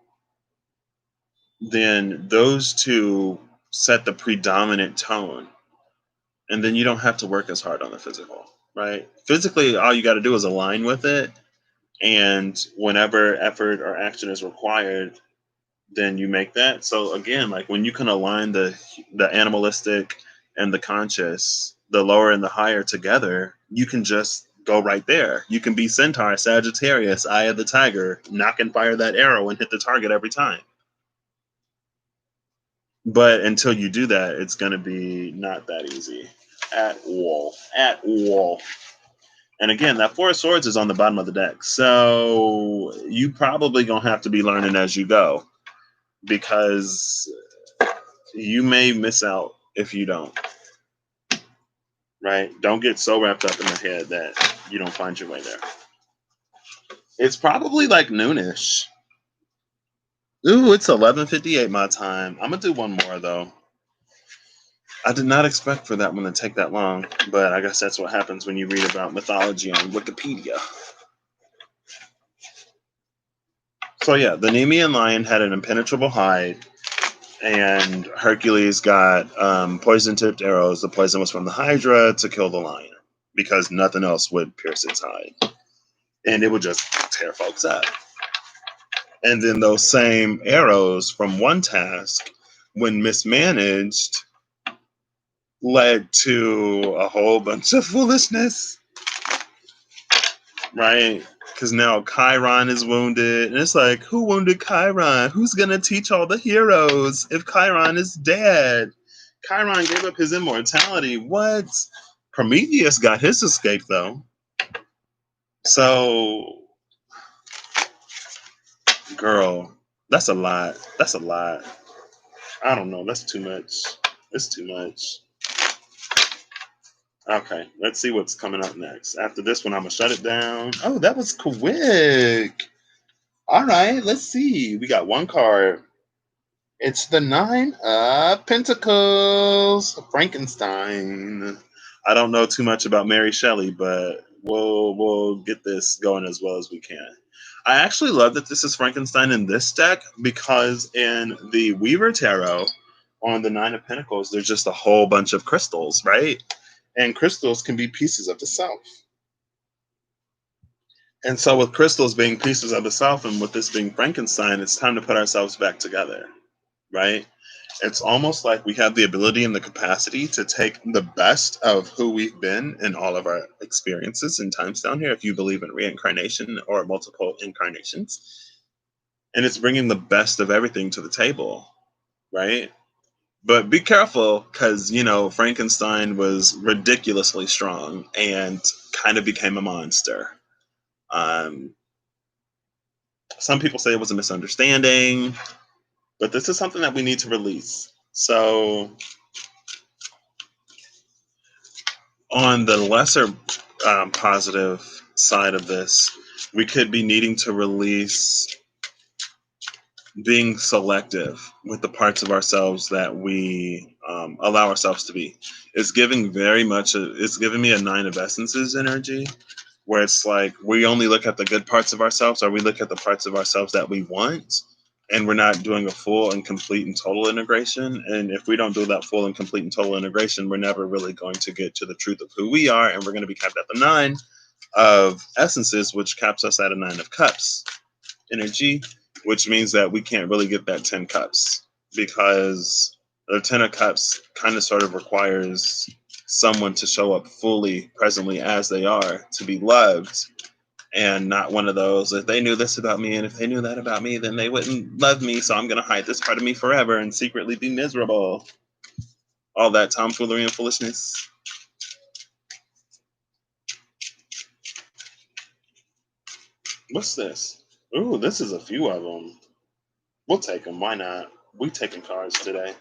then those two set the predominant tone. And then you don't have to work as hard on the physical, right? Physically, all you got to do is align with it. And whenever effort or action is required, then you make that. So again, like when you can align the animalistic and the conscious, the lower and the higher together, you can just go right there. You can be Centaur, Sagittarius, Eye of the Tiger, knock and fire that arrow and hit the target every time. But until you do that, it's going to be not that easy at all. At all. And again, that Four of Swords is on the bottom of the deck. So you probably going to have to be learning as you go, because you may miss out if you don't. Right? Don't get so wrapped up in the head that you don't find your way there. It's probably like noonish. Ooh, it's 11:58 my time. I'm gonna do one more though. I did not expect for that one to take that long, but I guess that's what happens when you read about mythology on Wikipedia. So yeah, the Nemean lion had an impenetrable hide, and Hercules got poison-tipped arrows. The poison was from the Hydra to kill the lion because nothing else would pierce its hide, and it would just tear folks up. And then those same arrows from one task, when mismanaged, led to a whole bunch of foolishness, right? Because now Chiron is wounded, and it's like, who wounded Chiron? Who's gonna teach all the heroes if Chiron is dead? Chiron gave up his immortality. What? Prometheus got his escape though. So, girl, That's a lot. That's a lot. I don't know. That's too much. It's too much. Okay, let's see what's coming up next. After this one, I'm gonna shut it down. Oh, that was quick. All right, let's see. We got one card. It's the Nine of Pentacles, Frankenstein. I don't know too much about Mary Shelley, but we'll get this going as well as we can. I actually love that this is Frankenstein in this deck because in the Weaver Tarot on the Nine of Pentacles, there's just a whole bunch of crystals, right? And crystals can be pieces of the self. And so, with crystals being pieces of the self, and with this being Frankenstein, it's time to put ourselves back together, right? It's almost like we have the ability and the capacity to take the best of who we've been in all of our experiences and times down here, if you believe in reincarnation or multiple incarnations. And it's bringing the best of everything to the table, right? But be careful because, Frankenstein was ridiculously strong and kind of became a monster. Um, some people say it was a misunderstanding, but this is something that we need to release. So, on the lesser positive side of this, we could be needing to release being selective with the parts of ourselves that we allow ourselves to be. It's giving it's giving me a Nine of Essences energy, where it's like we only look at the good parts of ourselves, or we look at the parts of ourselves that we want, and we're not doing a full and complete and total integration. And if we don't do that full and complete and total integration, we're never really going to get to the truth of who we are, and we're going to be capped at the Nine of Essences, which caps us at a Nine of Cups energy, which means that we can't really get that 10 cups because the 10 of cups kind of sort of requires someone to show up fully presently as they are to be loved, and not one of those, if they knew this about me and if they knew that about me, then they wouldn't love me, so I'm going to hide this part of me forever and secretly be miserable. All that tomfoolery and foolishness. What's this? Ooh, this is a few of them. We'll take them. Why not? We taking cards today.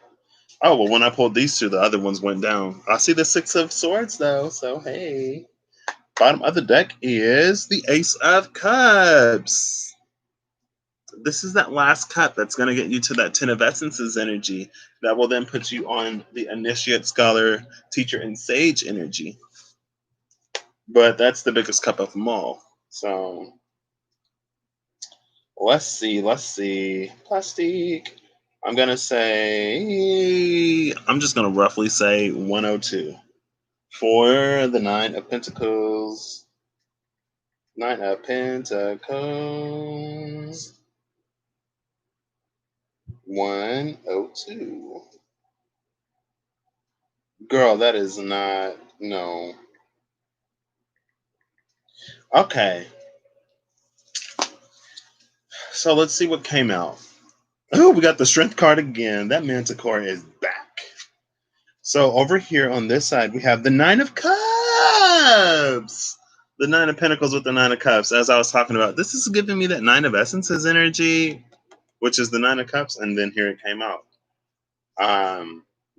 Oh, well, when I pulled these two, the other ones went down. I see the Six of Swords, though, so hey. Bottom of the deck is the Ace of Cups. This is that last cup that's going to get you to that Ten of Essences energy that will then put you on the Initiate, Scholar, Teacher, and Sage energy. But that's the biggest cup of them all. So, let's see. Plastic. I'm going to say, I'm just going to roughly say 102. For the Nine of Pentacles. Nine of Pentacles. 102. Girl, that is not. No. Okay. So let's see what came out. Oh, we got the Strength card again. That Manticore is back. So over here on this side, we have the Nine of Cups. The Nine of Pentacles with the Nine of Cups. As I was talking about, this is giving me that Nine of Essences energy, which is the Nine of Cups, and then here it came out.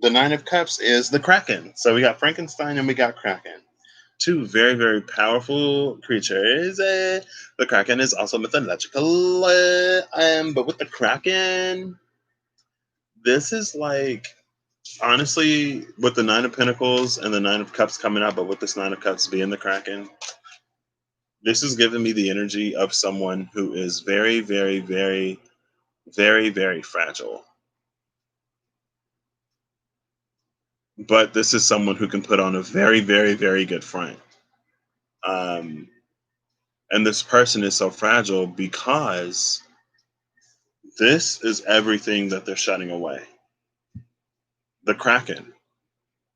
The Nine of Cups is the Kraken. So we got Frankenstein and we got Kraken. Two very, very powerful creatures. The Kraken is also mythological. But with the Kraken, this is like, honestly, with the Nine of Pentacles and the Nine of Cups coming out, but with this Nine of Cups being the Kraken, this is giving me the energy of someone who is very, very, very, very, very fragile. But this is someone who can put on a very, very, very good front. Um, and this person is so fragile because this is everything that they're shutting away. The Kraken.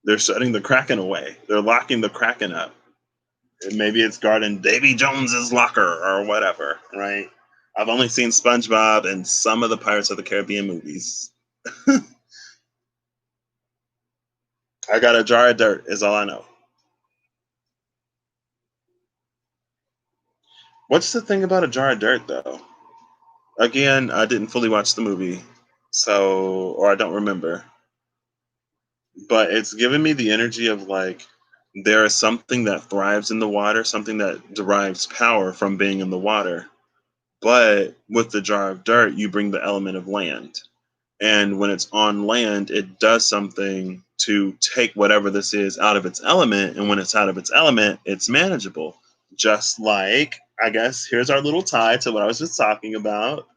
They're shutting the Kraken away. They're locking the Kraken up. And maybe it's guarding Davy Jones's locker or whatever, right? I've only seen SpongeBob and some of the Pirates of the Caribbean movies. I got a jar of dirt, is all I know. What's the thing about a jar of dirt, though? Again, I didn't fully watch the movie, so or I don't remember. But it's given me the energy of like there is something that thrives in the water, something that derives power from being in the water. But with the jar of dirt, you bring the element of land. And when it's on land, it does something to take whatever this is out of its element. And when it's out of its element, it's manageable. Just like, I guess, here's our little tie to what I was just talking about.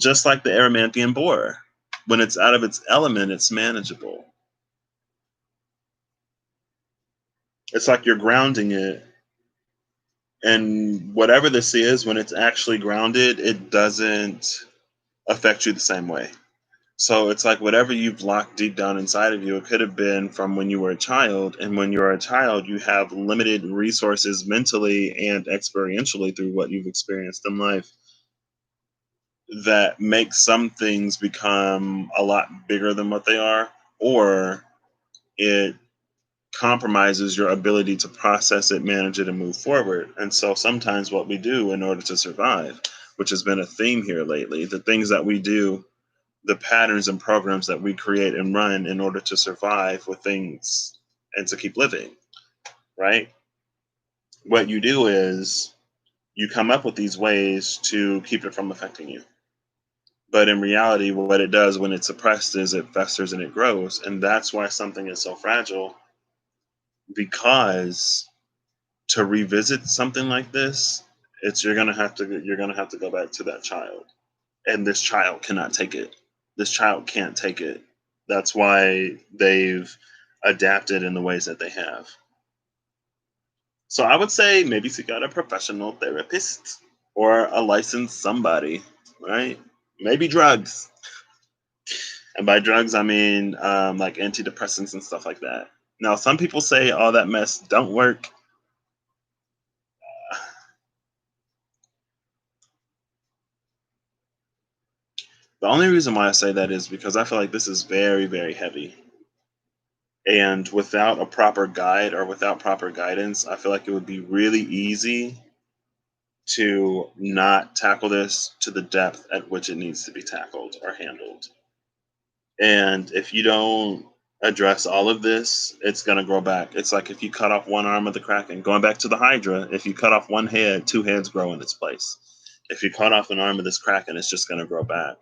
Just like the Aramanthian boar. When it's out of its element, it's manageable. It's like you're grounding it. And whatever this is, when it's actually grounded, it doesn't affect you the same way. So it's like whatever you've locked deep down inside of you, it could have been from when you were a child. And when you're a child, you have limited resources mentally and experientially through what you've experienced in life that makes some things become a lot bigger than what they are, or it compromises your ability to process it, manage it, and move forward. And so sometimes what we do in order to survive, which has been a theme here lately, the things that we do, the patterns and programs that we create and run in order to survive with things and to keep living, right? What you do is you come up with these ways to keep it from affecting you. But in reality, what it does when it's suppressed is it festers and it grows. And that's why something is so fragile, because to revisit something like this, it's you're gonna have to go back to that child. And this child cannot take it. This child can't take it. That's why they've adapted in the ways that they have. So I would say maybe seek out a professional therapist or a licensed somebody, right? Maybe drugs. And by drugs, I mean like antidepressants and stuff like that. Now, some people say all that mess don't work. The only reason why I say that is because I feel like this is very, very heavy. And without a proper guide or without proper guidance, I feel like it would be really easy to not tackle this to the depth at which it needs to be tackled or handled. And if you don't address all of this, it's going to grow back. It's like if you cut off one arm of the Kraken, going back to the Hydra, if you cut off one head, two heads grow in its place. If you cut off an arm of this Kraken, it's just going to grow back.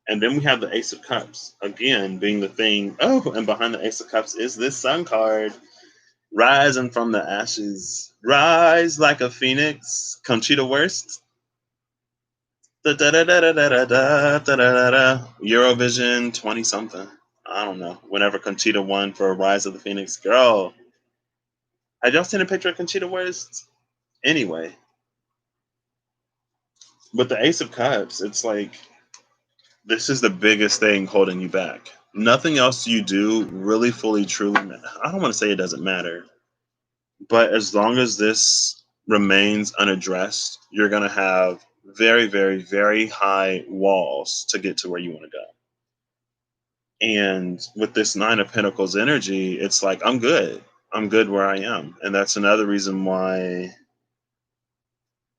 And then we have the Ace of Cups, again, being the thing. Oh, and behind the Ace of Cups is this Sun card. Rising from the ashes, rise like a phoenix. Conchita Wurst. Da, da, da, da, da, da, da, da, da, da. Eurovision 20 something. I don't know. Whenever Conchita won for Rise of the Phoenix. Girl, had y'all seen a picture of Conchita Wurst? Anyway, with the Ace of Cups, it's like this is the biggest thing holding you back. Nothing else you do really fully truly I don't want to say it doesn't matter, but as long as this remains unaddressed, you're going to have very, very, very high walls to get to where you want to go. And with this Nine of Pentacles energy, it's like, I'm good. I'm good where I am. And that's another reason why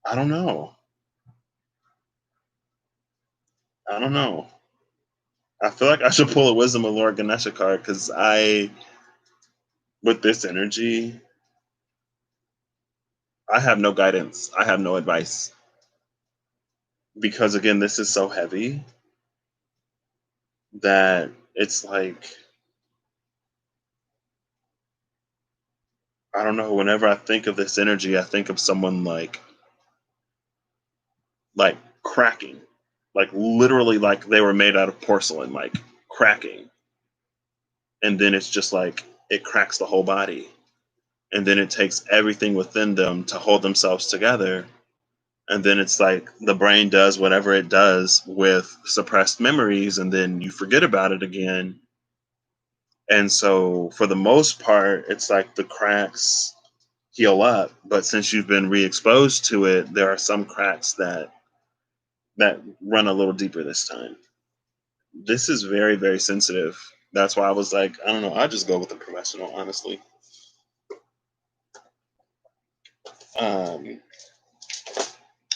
I don't know. I don't know. I feel like I should pull a Wisdom of Lord Ganesha card because with this energy, I have no guidance. I have no advice. Because again, this is so heavy that it's like, I don't know. Whenever I think of this energy, I think of someone like cracking, like literally like they were made out of porcelain, like cracking, and then it's just like it cracks the whole body, and then it takes everything within them to hold themselves together, and then it's like the brain does whatever it does with suppressed memories, and then you forget about it again. And so, for the most part, it's like the cracks heal up, but since you've been re-exposed to it, there are some cracks that run a little deeper this time. This is very, very sensitive. That's why I was like, I don't know, I just go with a professional, honestly. Um,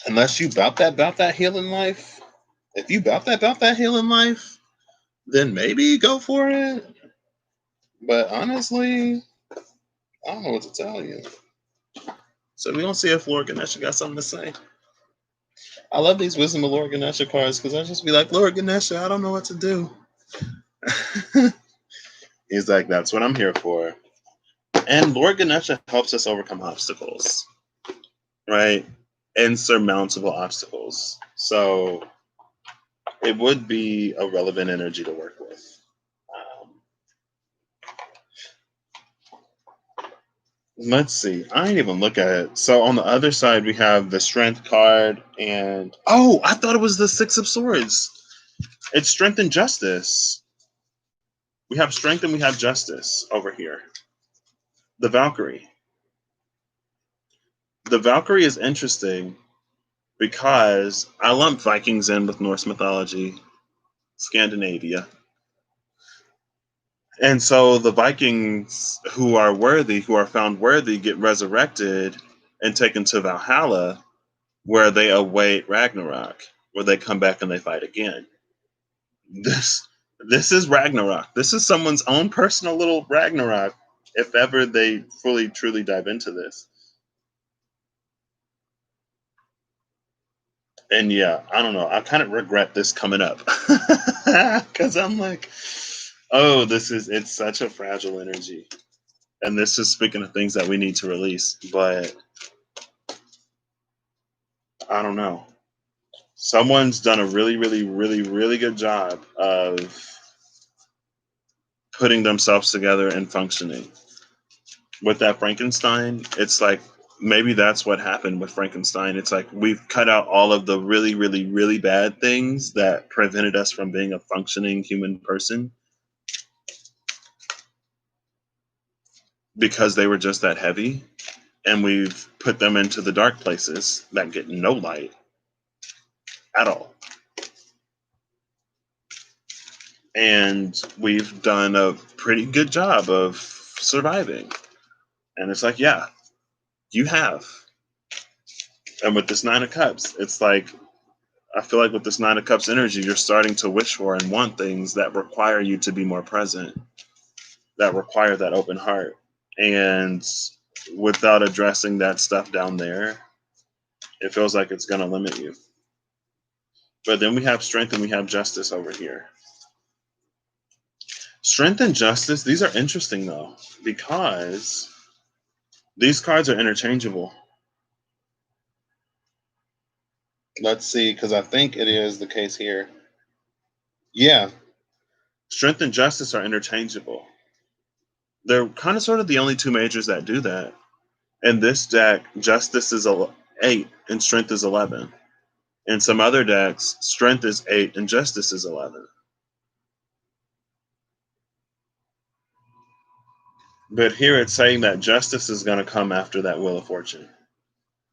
Unless you bout that healing life. If you bout that healing life, then maybe go for it. But honestly, I don't know what to tell you. So we gonna see if Lord Ganesha got something to say. I love these Wisdom of Lord Ganesha cards because I just be like, Lord Ganesha, I don't know what to do. He's like, that's what I'm here for. And Lord Ganesha helps us overcome obstacles, right? Insurmountable obstacles. So it would be a relevant energy to work with. Let's see. I didn't even look at it. So on the other side, we have the Strength card, and oh, I thought it was the Six of Swords. It's Strength and Justice. We have Strength and we have Justice over here. The Valkyrie. The Valkyrie is interesting because I lump Vikings in with Norse mythology, Scandinavia. And so the Vikings who are worthy, who are found worthy, get resurrected and taken to Valhalla, where they await Ragnarok, where they come back and they fight again. This is Ragnarok. This is someone's own personal little Ragnarok, if ever they fully truly dive into this. And yeah, I don't know. I kind of regret this coming up because I'm like, oh, it's such a fragile energy. And this is speaking of things that we need to release, but I don't know. Someone's done a really, really, really, really good job of putting themselves together and functioning. With that Frankenstein, it's like maybe that's what happened with Frankenstein. It's like we've cut out all of the really, really, really bad things that prevented us from being a functioning human person because they were just that heavy. And we've put them into the dark places that get no light at all. And we've done a pretty good job of surviving. And it's like, yeah, you have. And with this Nine of Cups, it's like, I feel like with this Nine of Cups energy, you're starting to wish for and want things that require you to be more present, that require that open heart. And without addressing that stuff down there, it feels like it's going to limit you. But then we have Strength and we have Justice over here. Strength and Justice, these are interesting though, because these cards are interchangeable. Let's see, because I think it is the case here. Yeah, Strength and Justice are interchangeable. They're kind of sort of the only two majors that do that. In this deck, Justice is 8 and Strength is 11. In some other decks, Strength is 8 and Justice is 11. But here it's saying that Justice is going to come after that Wheel of Fortune.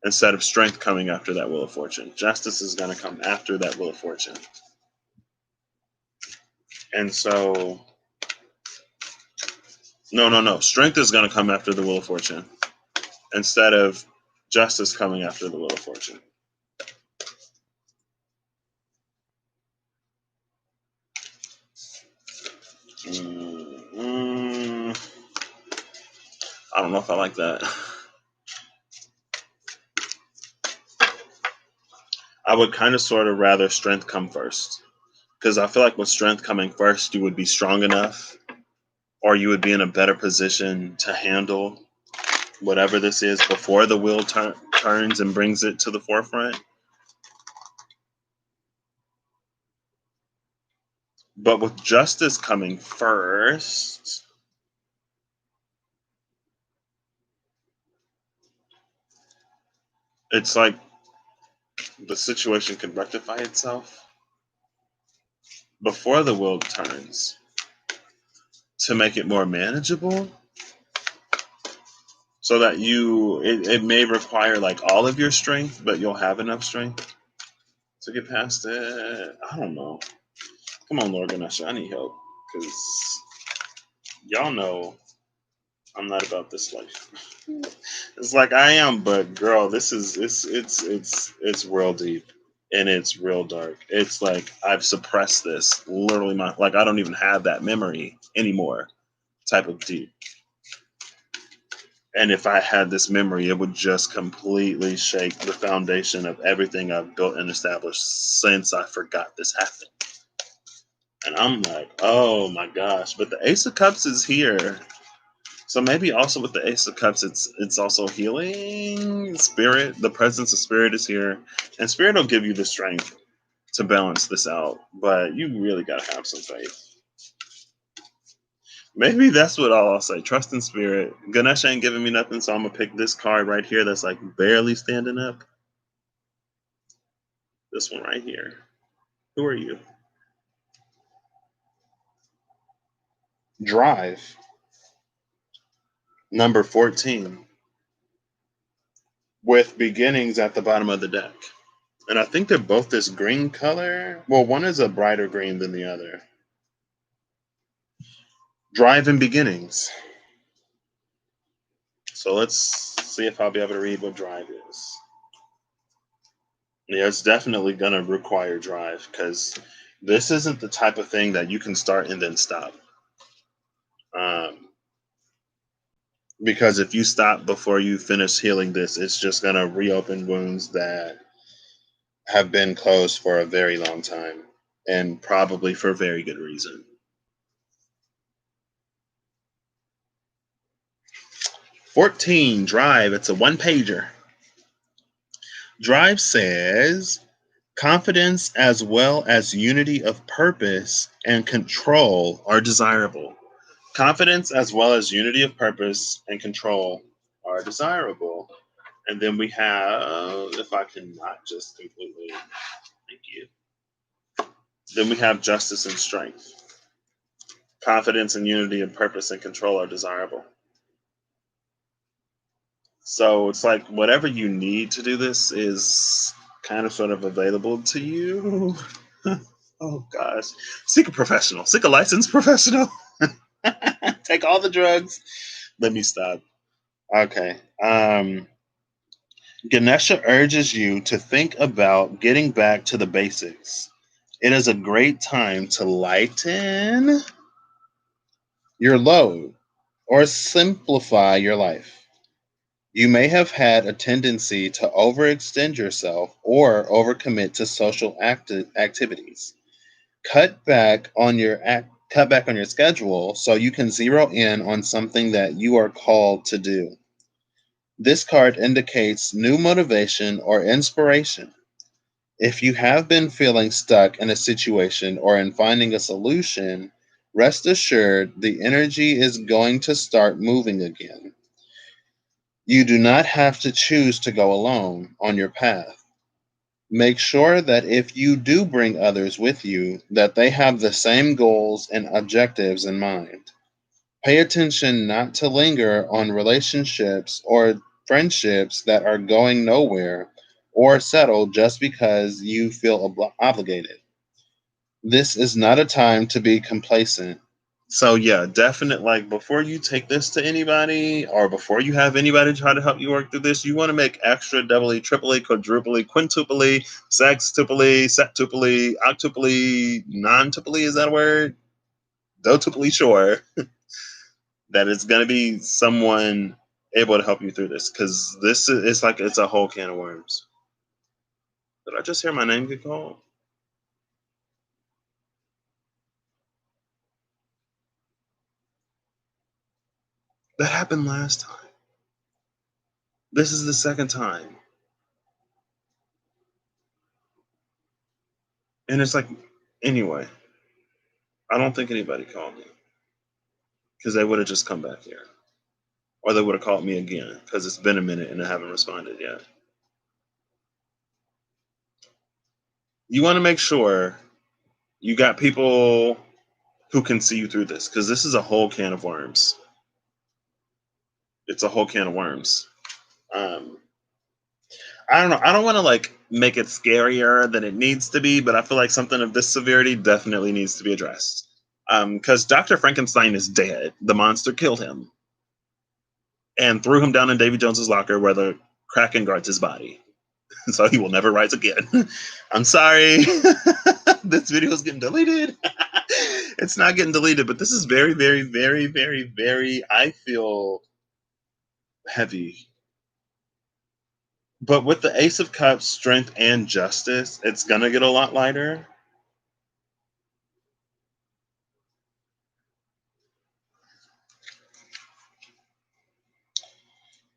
Instead of Strength coming after that Wheel of Fortune. Justice is going to come after that Wheel of Fortune. And so, no. Strength is going to come after the Wheel of Fortune. Instead of Justice coming after the Wheel of Fortune. I don't know if I like that. I would kind of sort of rather Strength come first. Because I feel like with Strength coming first, you would be strong enough or you would be in a better position to handle whatever this is before the wheel turns and brings it to the forefront. But with Justice coming first, it's like the situation can rectify itself before the wheel turns to make it more manageable. So that it may require like all of your strength, but you'll have enough strength to get past it. I don't know. Come on, Lord Ganesha, I need help because y'all know I'm not about this life. It's like I am, but girl, this is it's real deep and it's real dark. It's like I've suppressed this. Literally, my like I don't even have that memory anymore. Type of deep. And if I had this memory, it would just completely shake the foundation of everything I've built and established since I forgot this happened. And I'm like, oh my gosh! But the Ace of Cups is here. So maybe also with the Ace of Cups, it's also healing. Spirit, the presence of Spirit is here, and Spirit will give you the strength to balance this out. But you really gotta have some faith. Maybe that's what I'll say. Trust in Spirit. Ganesh ain't giving me nothing, so I'm gonna pick this card right here. That's like barely standing up. This one right here. Who are you? Drive. Number 14. With beginnings at the bottom of the deck. And I think they're both this green color. Well, one is a brighter green than the other. Drive and beginnings. So let's see if I'll be able to read what drive is. Yeah, it's definitely going to require drive because this isn't the type of thing that you can start and then stop. Um, because if you stop before you finish healing this, it's just going to reopen wounds that have been closed for a very long time and probably for very good reason. 14, drive. It's a one pager. Drive says confidence as well as unity of purpose and control are desirable. Confidence as well as unity of purpose and control are desirable. And then we have, if I can not just completely, thank you. Then we have justice and strength. Confidence and unity of purpose and control are desirable. So it's like whatever you need to do this is kind of sort of available to you. Oh gosh. Seek a professional. Seek a licensed professional. Take all the drugs. Let me stop. Okay. Ganesha urges you to think about getting back to the basics. It is a great time to lighten your load or simplify your life. You may have had a tendency to overextend yourself or overcommit to social activities. Cut back on your schedule so you can zero in on something that you are called to do. This card indicates new motivation or inspiration. If you have been feeling stuck in a situation or in finding a solution, rest assured the energy is going to start moving again. You do not have to choose to go alone on your path. Make sure that if you do bring others with you, that they have the same goals and objectives in mind. Pay attention not to linger on relationships or friendships that are going nowhere or settle just because you feel obligated. This is not a time to be complacent. So yeah, definite like before you take this to anybody or before you have anybody try to help you work through this, you want to make extra doubly, triply, quadruply, quintuply, sextuply, septuply, octuply, non-tuply, is that a word? Dotuply sure that it's gonna be someone able to help you through this because this is it's like it's a whole can of worms. Did I just hear my name get called? That happened last time. This is the second time. And it's like, anyway, I don't think anybody called me because they would have just come back here. Or they would have called me again because it's been a minute and I haven't responded yet. You want to make sure you got people who can see you through this because this is a whole can of worms. It's a whole can of worms. Um, I don't know. I don't want to like make it scarier than it needs to be, but I feel like something of this severity definitely needs to be addressed. Because Dr. Frankenstein is dead. The monster killed him. and threw him down in Davy Jones's locker where the Kraken guards his body. So he will never rise again. I'm sorry. This video is getting deleted. It's not getting deleted, but this is very, very, very, very, very, I feel, heavy. But with the Ace of Cups, strength, and justice, it's going to get a lot lighter.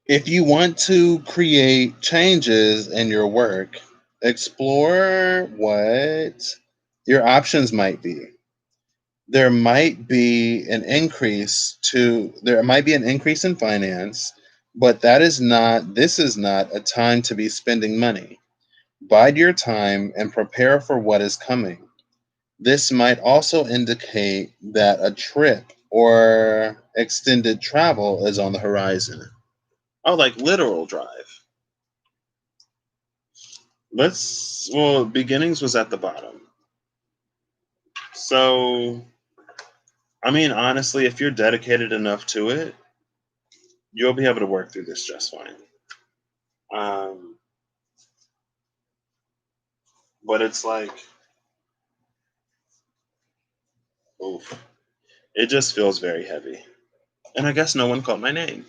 If you want to create changes in your work, explore what your options might be. There might be an increase in finance, but this is not a time to be spending money. Bide your time and prepare for what is coming. This might also indicate that a trip or extended travel is on the horizon. Oh, like literal drive. Beginnings was at the bottom. So, I mean, honestly, if you're dedicated enough to it, you'll be able to work through this just fine. But it's like, oof, it just feels very heavy. And I guess no one called my name.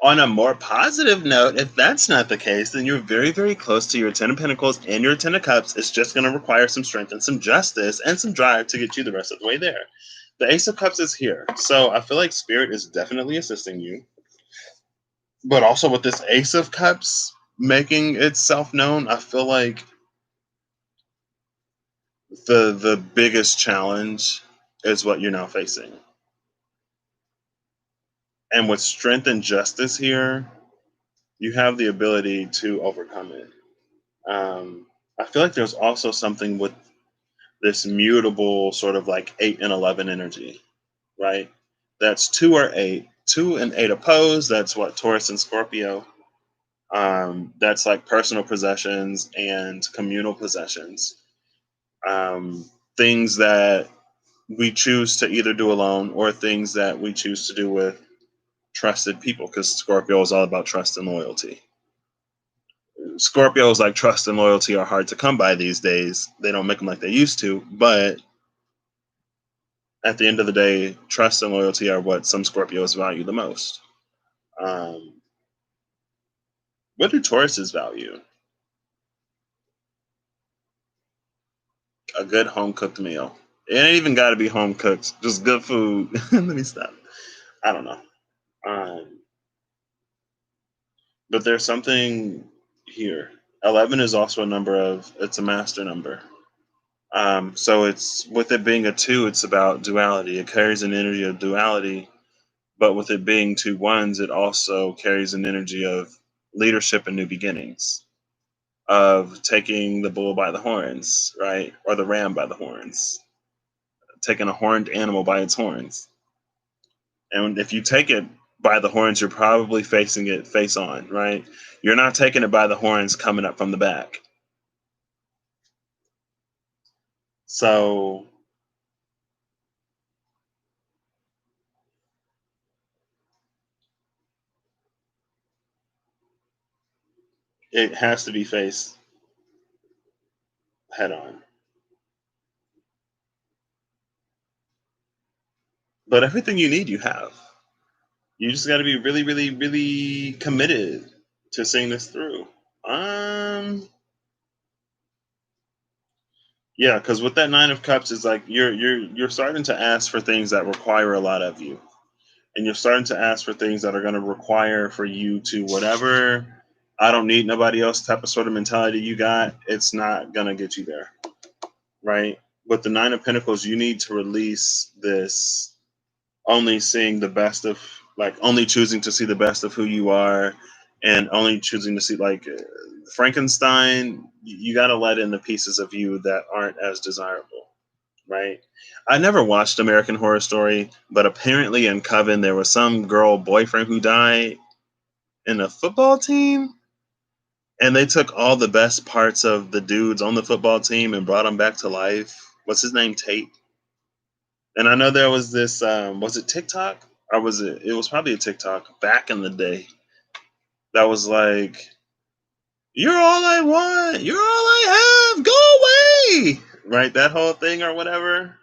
On a more positive note, if that's not the case, then you're very, very close to your Ten of Pentacles and your Ten of Cups. It's just going to require some strength and some justice and some drive to get you the rest of the way there. The Ace of Cups is here. So I feel like Spirit is definitely assisting you. But also with this Ace of Cups making itself known, I feel like the biggest challenge is what you're now facing. And with strength and justice here, you have the ability to overcome it. I feel like there's also something with this mutable sort of like 8 and 11 energy, right? That's 2 or 8. 2 and 8 opposed. That's what Taurus and Scorpio. That's like personal possessions and communal possessions. Things that we choose to either do alone or things that we choose to do with trusted people, because Scorpio is all about trust and loyalty. Scorpios, like trust and loyalty, are hard to come by these days. They don't make them like they used to, but at the end of the day, trust and loyalty are what some Scorpios value the most. What do Tauruses value? A good home cooked meal. It ain't even got to be home cooked, just good food. Let me stop. I don't know. But there's something here. 11 is also a number of, it's a master number. So it's, with it being a 2, it's about duality. It carries an energy of duality, but with it being 2 ones, it also carries an energy of leadership and new beginnings, of taking the bull by the horns, right? Or the ram by the horns, taking a horned animal by its horns. And if you take it by the horns, you're probably facing it face on, right? You're not taking it by the horns coming up from the back. So it has to be faced head on. But everything you need, you have. You just got to be really, really, really committed to seeing this through. Yeah, because with that 9 of Cups, it's like you're starting to ask for things that require a lot of you, and you're starting to ask for things that are going to require for you to whatever. I don't need nobody else type of sort of mentality you got. It's not gonna get you there, right? With the 9 of Pentacles, you need to release this only seeing the best of, like, only choosing to see the best of who you are, and only choosing to see, like, Frankenstein. You got to let in the pieces of you that aren't as desirable, right? I never watched American Horror Story, but apparently in Coven there was some girl boyfriend who died in a football team, and they took all the best parts of the dudes on the football team and brought them back to life. what's his name, Tate. And I know there was this, was it TikTok? Or was it? It was probably a TikTok back in the day that was like, "You're all I want. You're all I have. Go away!" Right, that whole thing or whatever.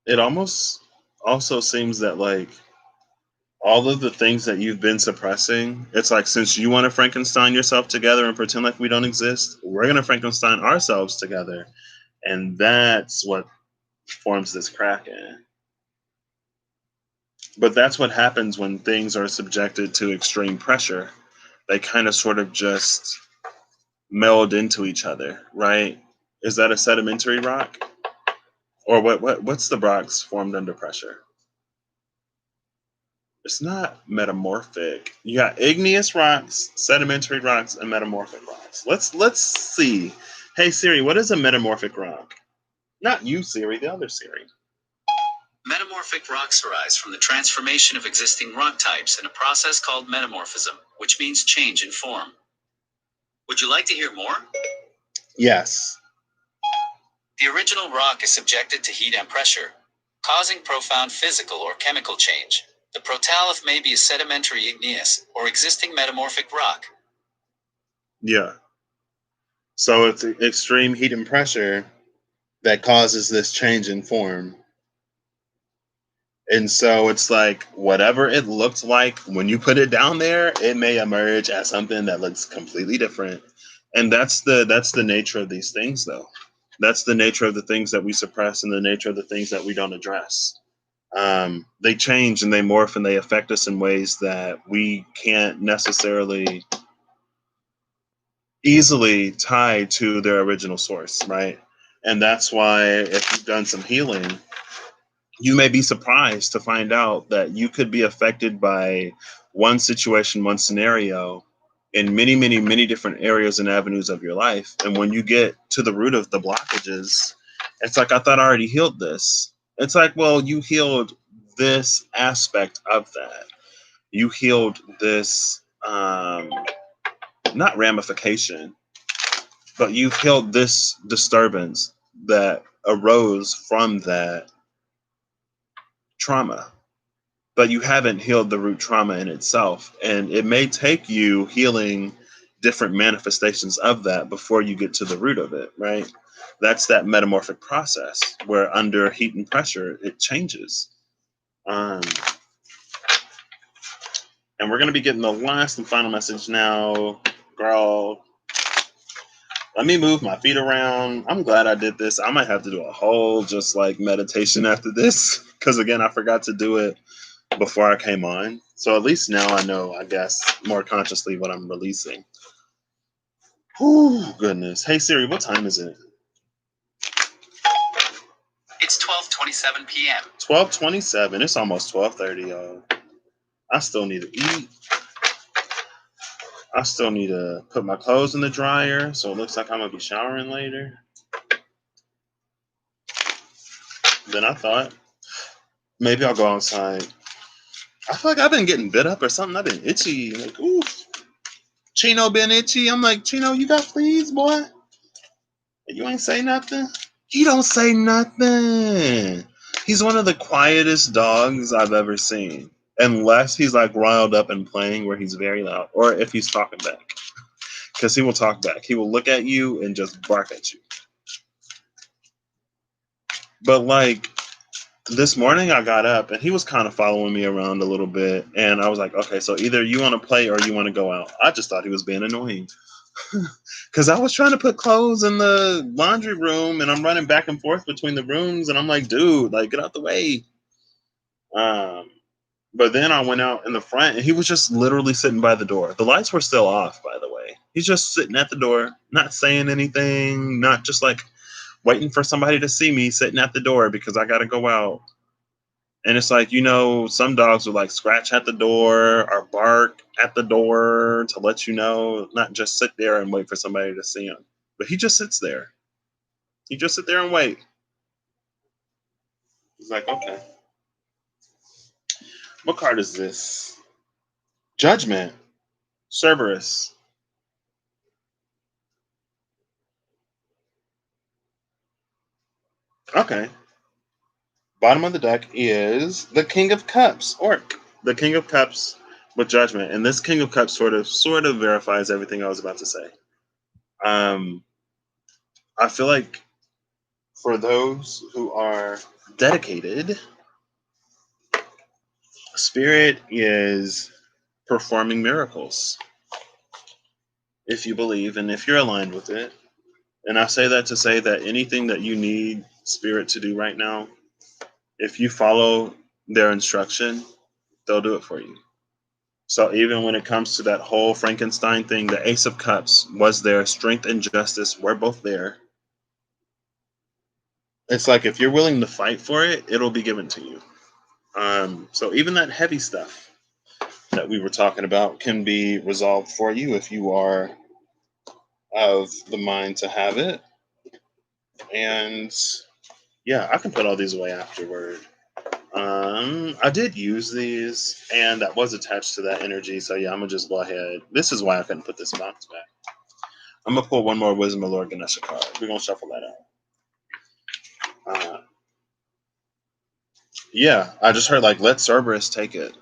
It almost also seems that like all of the things that you've been suppressing, it's like since you want to Frankenstein yourself together and pretend like we don't exist, we're gonna Frankenstein ourselves together, and that's what forms this kraken. But that's what happens when things are subjected to extreme pressure. They kind of sort of just meld into each other, right? Is that a sedimentary rock? Or what's the rocks formed under pressure? It's not metamorphic. You got igneous rocks, sedimentary rocks, and metamorphic rocks. Let's see. Hey Siri, what is a metamorphic rock? Not you, Siri, the other Siri. Metamorphic rocks arise from the transformation of existing rock types in a process called metamorphism, which means change in form. Would you like to hear more? Yes. The original rock is subjected to heat and pressure, causing profound physical or chemical change. The protolith may be a sedimentary igneous or existing metamorphic rock. Yeah. So it's extreme heat and pressure that causes this change in form. And so it's like whatever it looked like when you put it down there, it may emerge as something that looks completely different. And that's the nature of these things though. That's the nature of the things that we suppress and the nature of the things that we don't address. They change and they morph and they affect us in ways that we can't necessarily easily tie to their original source, right? And that's why if you've done some healing, you may be surprised to find out that you could be affected by one situation, one scenario in many, many, many different areas and avenues of your life. And when you get to the root of the blockages, it's like, I thought I already healed this. It's like, well, you healed this aspect of that. You healed this, not ramification, but you've healed this disturbance that arose from that trauma, but you haven't healed the root trauma in itself. And it may take you healing different manifestations of that before you get to the root of it, right? That's that metamorphic process where under heat and pressure, it changes. Um, and we're going to be getting the last and final message now. Girl, let me move my feet around. I'm glad I did this. I might have to do a whole just like meditation after this because, again, I forgot to do it before I came on. So at least now I know, I guess, more consciously what I'm releasing. Oh, goodness. Hey, Siri, what time is it? It's 12:27 p.m. 12:27. It's almost 12:30, y'all. I still need to eat. I still need to put my clothes in the dryer, so it looks like I'm going to be showering later. Then I thought, maybe I'll go outside. I feel like I've been getting bit up or something. I've been itchy. Like, ooh, Chino been itchy. I'm like, Chino, you got fleas, boy? You ain't say nothing? He don't say nothing. He's one of the quietest dogs I've ever seen. Unless he's like riled up and playing where he's very loud. Or if he's talking back. Because he will talk back. He will look at you and just bark at you. But like this morning I got up and he was kind of following me around a little bit. And I was like, okay, so either you want to play or you want to go out. I just thought he was being annoying. Because I was trying to put clothes in the laundry room and I'm running back and forth between the rooms and I'm like, dude, like get out the way. Um, but then I went out in the front and he was just literally sitting by the door. The lights were still off, by the way. He's just sitting at the door, not saying anything, not just like waiting for somebody to see me sitting at the door because I got to go out. And it's like, some dogs will like scratch at the door or bark at the door to let you know, not just sit there and wait for somebody to see him. But he just sits there. He just sit there and wait. It's like, okay, what card is this? Judgment. Cerberus. Okay. Bottom of the deck is the King of Cups, Orc. The King of Cups with Judgment, and this King of Cups sort of verifies everything I was about to say. Um, I feel like for those who are dedicated, Spirit is performing miracles if you believe and if you're aligned with it. And I say that to say that anything that you need Spirit to do right now, if you follow their instruction, they'll do it for you. So even when it comes to that whole Frankenstein thing, the Ace of Cups was there. Strength and justice were both there. It's like if you're willing to fight for it, it'll be given to you. So even that heavy stuff that we were talking about can be resolved for you if you are of the mind to have it. And yeah, I can put all these away afterward. I did use these, and that was attached to that energy. So yeah, I'm gonna just go ahead. This is why I couldn't put this box back. I'm gonna pull one more Wisdom of Lord Ganesha card. We're gonna shuffle that out. Yeah, I just heard like let Cerberus take it.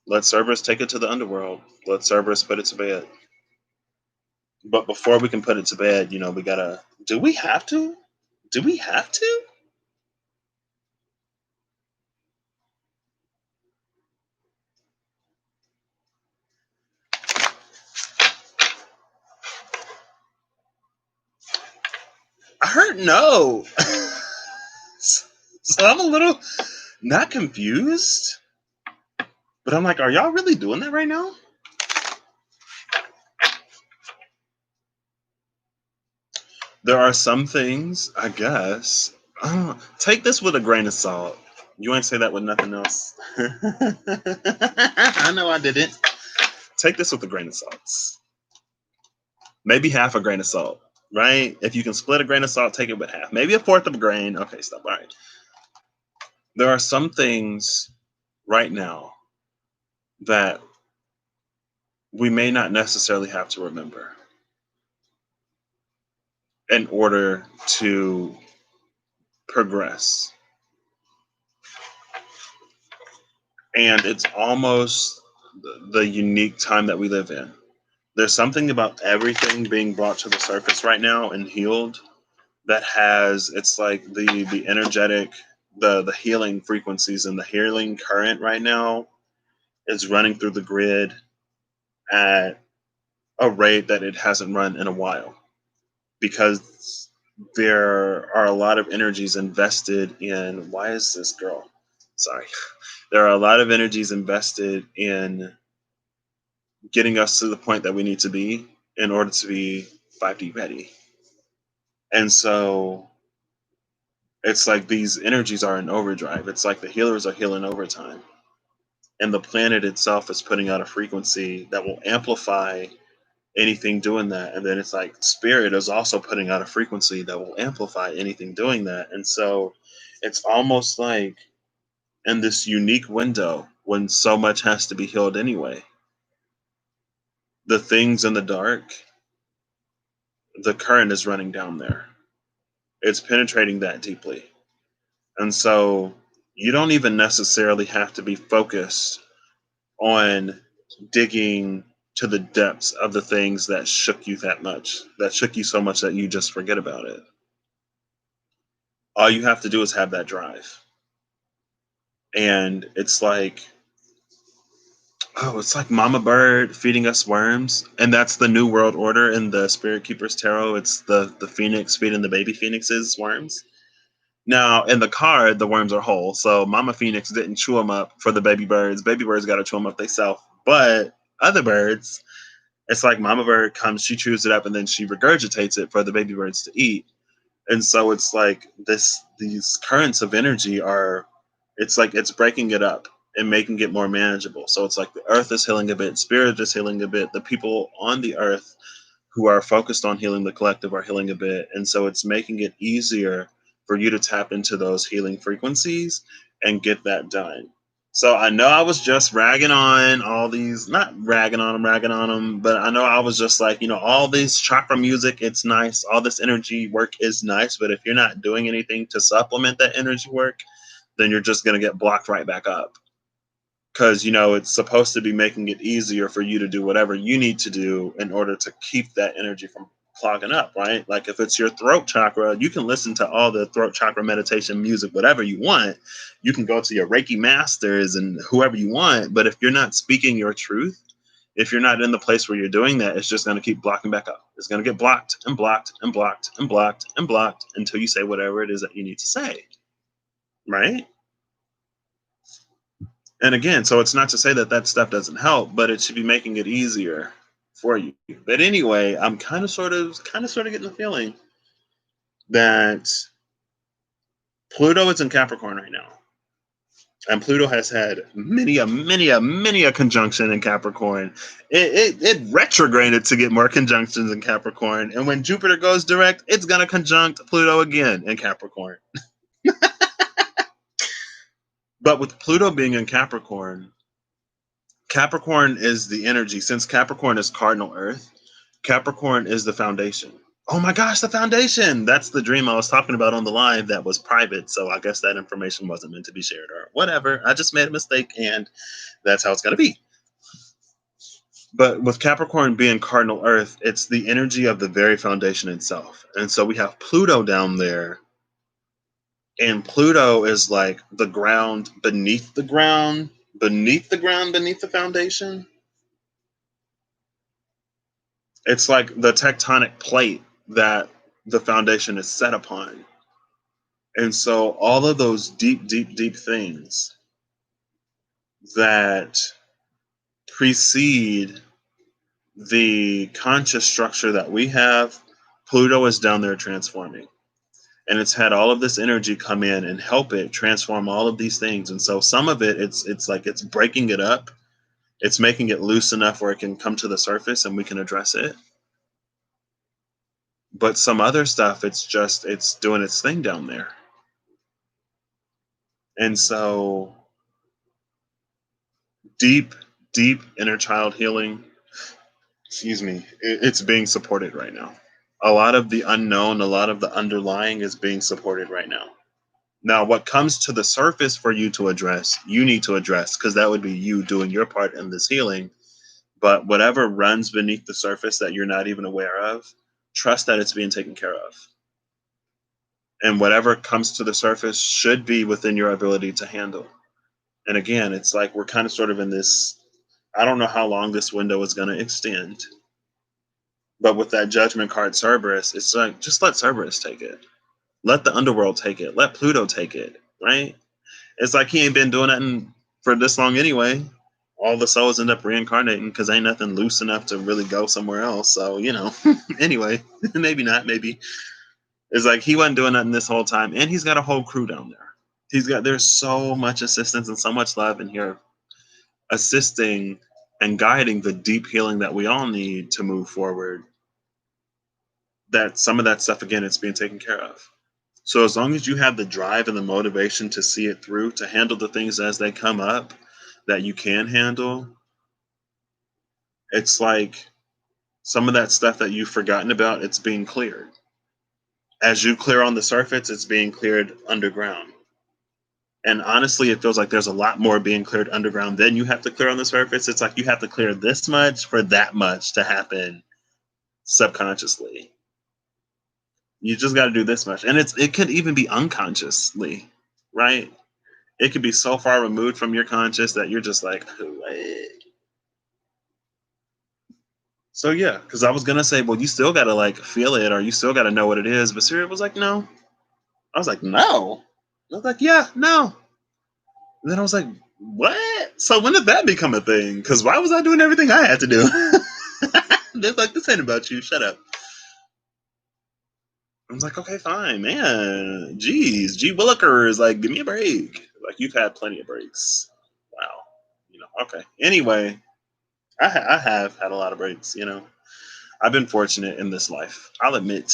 Let Cerberus take it to the underworld. Let Cerberus put it to bed. But before we can put it to bed, we gotta. Do we have to? Do we have to? I heard no. So I'm a little not confused, but I'm like, are y'all really doing that right now? There are some things, I guess. Take this with a grain of salt. You ain't say that with nothing else. I know I didn't. Take this with a grain of salt. Maybe half a grain of salt, right? If you can split a grain of salt, take it with half. Maybe a fourth of a grain. Okay, stop. All right. There are some things right now that we may not necessarily have to remember in order to progress. And it's almost the unique time that we live in. There's something about everything being brought to the surface right now and healed that has it's like the energetic the healing frequencies and the healing current right now is running through the grid at a rate that it hasn't run in a while because there are a lot of energies invested in why is this girl sorry there are a lot of energies invested in getting us to the point that we need to be in order to be 5D ready. And so it's like these energies are in overdrive. It's like the healers are healing overtime. And the planet itself is putting out a frequency that will amplify anything doing that. And then it's like spirit is also putting out a frequency that will amplify anything doing that. And so it's almost like in this unique window when so much has to be healed anyway. The things in the dark, the current is running down there. It's penetrating that deeply. And so you don't even necessarily have to be focused on digging to the depths of the things that shook you that much, that shook you so much that you just forget about it. All you have to do is have that drive. And it's like, oh, it's like Mama Bird feeding us worms. And that's the New World Order in the Spirit Keeper's Tarot. It's the phoenix feeding the baby phoenixes worms. Now, in the card, the worms are whole. So Mama Phoenix didn't chew them up for the baby birds. Baby birds got to chew them up themselves. But other birds, it's like Mama Bird comes, she chews it up, and then she regurgitates it for the baby birds to eat. And so it's like these currents of energy are, it's like it's breaking it up and making it more manageable. So it's like the earth is healing a bit, spirit is healing a bit. The people on the earth who are focused on healing the collective are healing a bit. And so it's making it easier for you to tap into those healing frequencies and get that done. So I know I was just ragging on all these, not ragging on them, but I know I was just like, all this chakra music, it's nice. All this energy work is nice. But if you're not doing anything to supplement that energy work, then you're just going to get blocked right back up. Because, it's supposed to be making it easier for you to do whatever you need to do in order to keep that energy from clogging up, right? Like if it's your throat chakra, you can listen to all the throat chakra meditation music, whatever you want. You can go to your Reiki masters and whoever you want. But if you're not speaking your truth, if you're not in the place where you're doing that, it's just going to keep blocking back up. It's going to get blocked and blocked and blocked and blocked and blocked until you say whatever it is that you need to say, right? And again, so it's not to say that that stuff doesn't help, but it should be making it easier for you. But anyway, I'm kind of sort of getting the feeling that Pluto is in Capricorn right now. And Pluto has had many a conjunction in Capricorn. It retrograded to get more conjunctions in Capricorn. And when Jupiter goes direct, it's going to conjunct Pluto again in Capricorn. But with Pluto being in Capricorn, Capricorn is the energy. Since Capricorn is cardinal Earth, Capricorn is the foundation. Oh my gosh, the foundation! That's the dream I was talking about on the live that was private. So I guess that information wasn't meant to be shared or whatever. I just made a mistake and that's how it's going to be. But with Capricorn being cardinal Earth, it's the energy of the very foundation itself. And so we have Pluto down there. And Pluto is like the ground beneath the ground, beneath the ground, beneath the foundation. It's like the tectonic plate that the foundation is set upon. And so all of those deep, deep, deep things that precede the conscious structure that we have, Pluto is down there transforming. And it's had all of this energy come in and help it transform all of these things. And so some of it, it's like it's breaking it up. It's making it loose enough where it can come to the surface and we can address it. But some other stuff, it's doing its thing down there. And so deep, deep inner child healing, excuse me, it's being supported right now. A lot of the unknown, a lot of the underlying is being supported right now. Now, what comes to the surface for you to address, you need to address, because that would be you doing your part in this healing. But whatever runs beneath the surface that you're not even aware of, trust that it's being taken care of. And whatever comes to the surface should be within your ability to handle. And again, it's like we're kind of sort of in this, I don't know how long this window is going to extend. But with that judgment card, Cerberus, it's like, just let Cerberus take it. Let the underworld take it. Let Pluto take it, right? It's like he ain't been doing nothing for this long anyway. All the souls end up reincarnating because ain't nothing loose enough to really go somewhere else. So, anyway, maybe not, maybe. It's like he wasn't doing nothing this whole time. And he's got a whole crew down there. There's so much assistance and so much love in here assisting and guiding the deep healing that we all need to move forward. That some of that stuff, again, it's being taken care of. So as long as you have the drive and the motivation to see it through, to handle the things as they come up that you can handle, it's like some of that stuff that you've forgotten about, it's being cleared. As you clear on the surface, it's being cleared underground. And honestly, it feels like there's a lot more being cleared underground than you have to clear on the surface. It's like you have to clear this much for that much to happen subconsciously. You just got to do this much. And it could even be unconsciously, right? It could be so far removed from your conscious that you're just like, what? So yeah, because I was gonna say, well, you still gotta like feel it, or you still gotta know what it is. But Syria was like, no. I was like, no. I was like, yeah, no. And then I was like, what? So when did that become a thing? Because why was I doing everything I had to do? They're like, this ain't about you. Shut up. I was like, okay, fine, man. Jeez, G Willikers, like, give me a break. Like, you've had plenty of breaks. Wow. Okay. Anyway, I have had a lot of breaks, I've been fortunate in this life, I'll admit.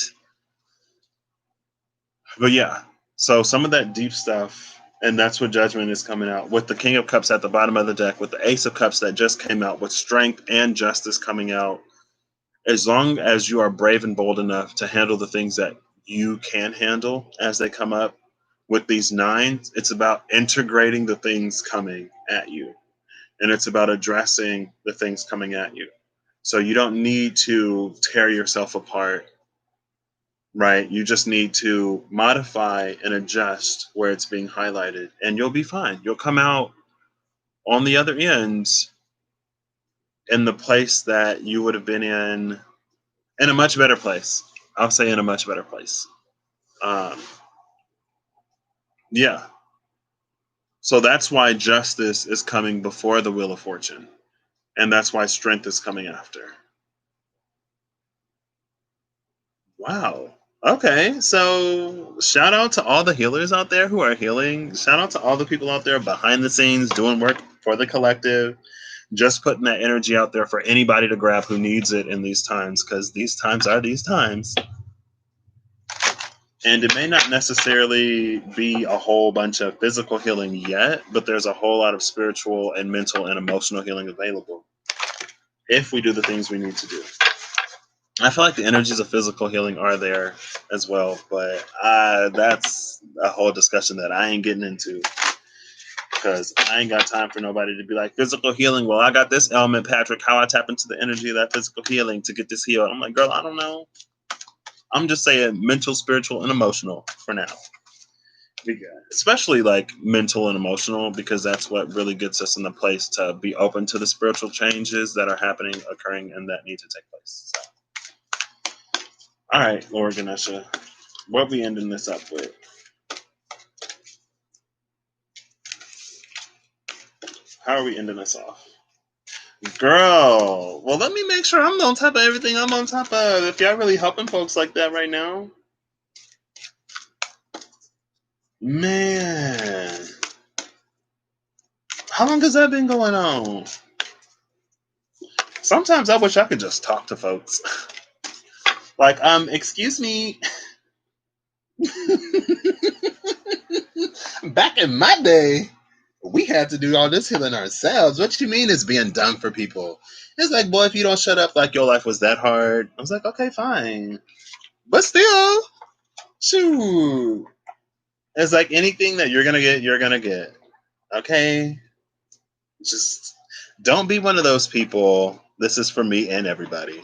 But yeah, So some of that deep stuff, and that's what Judgment is coming out with the King of Cups at the bottom of the deck, with the Ace of Cups that just came out, with Strength and Justice coming out. As long as you are brave and bold enough to handle the things that you can handle as they come up with these nines, it's about integrating the things coming at you, and it's about addressing the things coming at you. So you don't need to tear yourself apart, right? You just need to modify and adjust where it's being highlighted, and you'll be fine. You'll come out on the other end in the place that you would have been in a much better place. I'll say in a much better place. Um, yeah. So that's why justice is coming before the Wheel of Fortune, and that's why strength is coming after. Wow. Okay, so shout out to all the healers out there who are healing. Shout out to all the people out there behind the scenes doing work for the collective. Just putting that energy out there for anybody to grab who needs it in these times, because these times are these times. And it may not necessarily be a whole bunch of physical healing yet, but there's a whole lot of spiritual and mental and emotional healing available if we do the things we need to do. I feel like the energies of physical healing are there as well, but that's a whole discussion that I ain't getting into, because I ain't got time for nobody to be like, physical healing. Well, I got this ailment, Patrick. How I tap into the energy of that physical healing to get this healed? I'm like, girl, I don't know. I'm just saying mental, spiritual, and emotional for now. Especially like mental and emotional, because that's what really gets us in the place to be open to the spiritual changes that are happening, occurring, and that need to take place. So. All right, Lord Ganesha, what are we ending this up with? How are we ending this off? Girl, well, let me make sure I'm on top of everything I'm on top of. If y'all really helping folks like that right now. Man. How long has that been going on? Sometimes I wish I could just talk to folks. Like, excuse me. Back in my day, we had to do all this healing ourselves. What you mean is being done for people? It's like, boy, if you don't shut up, like your life was that hard. I was like, okay, fine. But still, shoot. It's like anything that you're gonna get, you're gonna get. Okay? Just don't be one of those people. This is for me and everybody.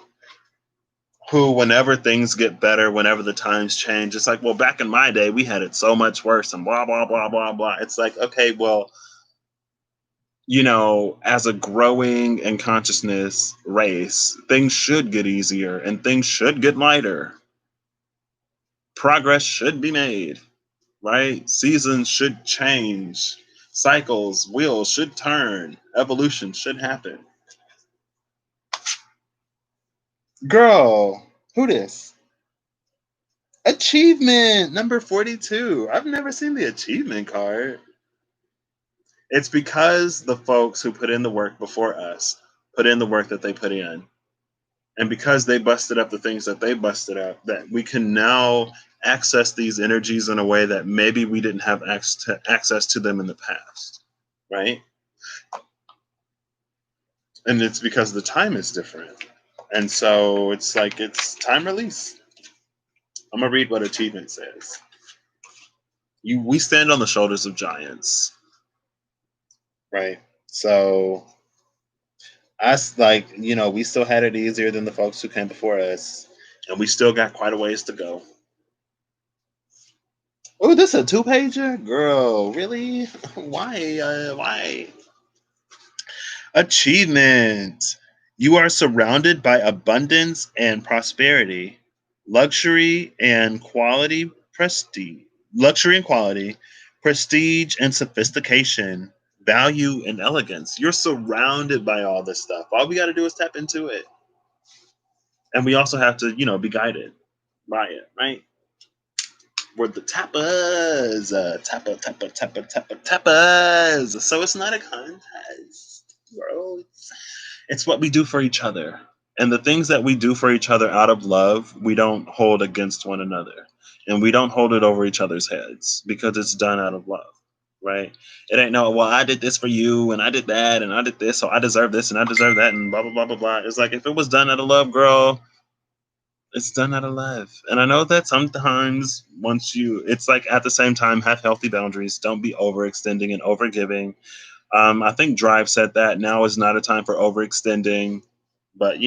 Who, whenever things get better, whenever the times change, it's like, well, back in my day, we had it so much worse and blah, blah, blah, blah, blah. It's like, okay, well, as a growing and consciousness race, things should get easier and things should get lighter. Progress should be made, right? Seasons should change. Cycles, wheels should turn. Evolution should happen. Girl, who this? Achievement number 42. I've never seen the achievement card. It's because the folks who put in the work before us put in the work that they put in. And because they busted up the things that they busted up, that we can now access these energies in a way that maybe we didn't have access to them in the past, right? And it's because the time is different. And so it's like, it's time release. I'm going to read what achievement says. We stand on the shoulders of giants, right? So us, like, we still had it easier than the folks who came before us, and we still got quite a ways to go. Oh, this a 2-pager? Girl, really? Why? Achievement. You are surrounded by abundance and prosperity, luxury and quality, prestige, luxury and quality, prestige and sophistication, value and elegance. You're surrounded by all this stuff. All we got to do is tap into it. And we also have to, be guided by it, right? We're the tappers, tappers. So it's not a contest, bro. It's what we do for each other. And the things that we do for each other out of love, we don't hold against one another. and we don't hold it over each other's heads because it's done out of love, right? It ain't no, well, I did this for you and I did that and I did this, so I deserve this and I deserve that and blah blah blah blah blah. It's like if it was done out of love, girl, it's done out of love. And I know that sometimes once you, it's like at the same time, have healthy boundaries. Don't be overextending and overgiving. I think Drive said that now is not a time for overextending, but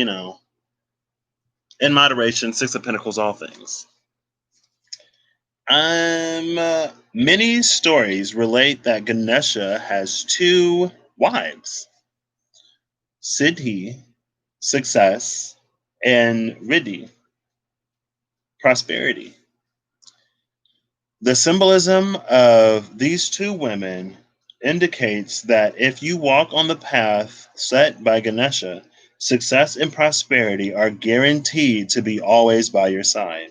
in moderation, Six of Pentacles, all things. Many stories relate that Ganesha has two wives, Siddhi, success, and Riddhi, prosperity. The symbolism of these two women indicates that if you walk on the path set by Ganesha, success and prosperity are guaranteed to be always by your side.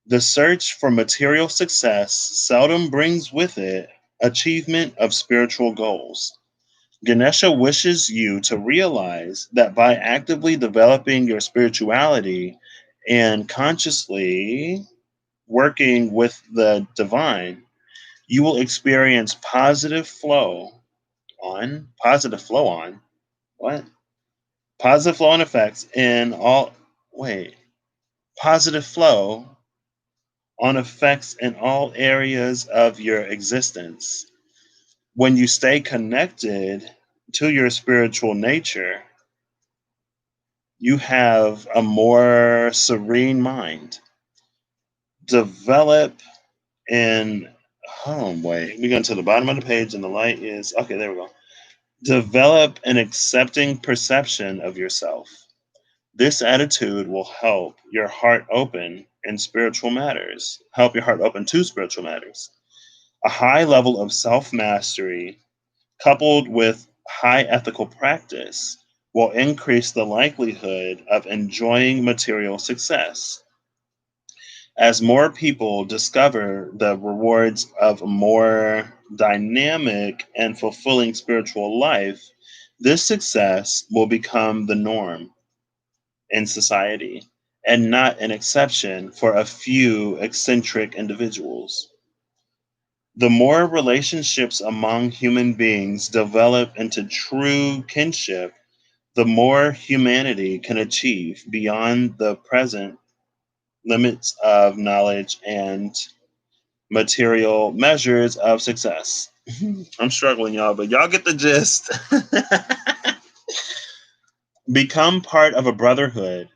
The search for material success seldom brings with it achievement of spiritual goals. Ganesha wishes you to realize that by actively developing your spirituality and consciously working with the divine, you will experience positive flow on what? Positive flow on effects in all wait, positive flow on effects in all areas of your existence. When you stay connected to your spiritual nature, you have a more serene mind. Develop in wait, we go to the bottom of the page and the light is okay, there we go. Develop an accepting perception of yourself. This attitude will help your heart open in spiritual matters, help your heart open to spiritual matters. A high level of self mastery, coupled with high ethical practice, will increase the likelihood of enjoying material success. As more people discover the rewards of a more dynamic and fulfilling spiritual life, this success will become the norm in society and not an exception for a few eccentric individuals. The more relationships among human beings develop into true kinship, the more humanity can achieve beyond the present limits of knowledge and material measures of success. I'm struggling, y'all, but y'all get the gist. Become part of a brotherhood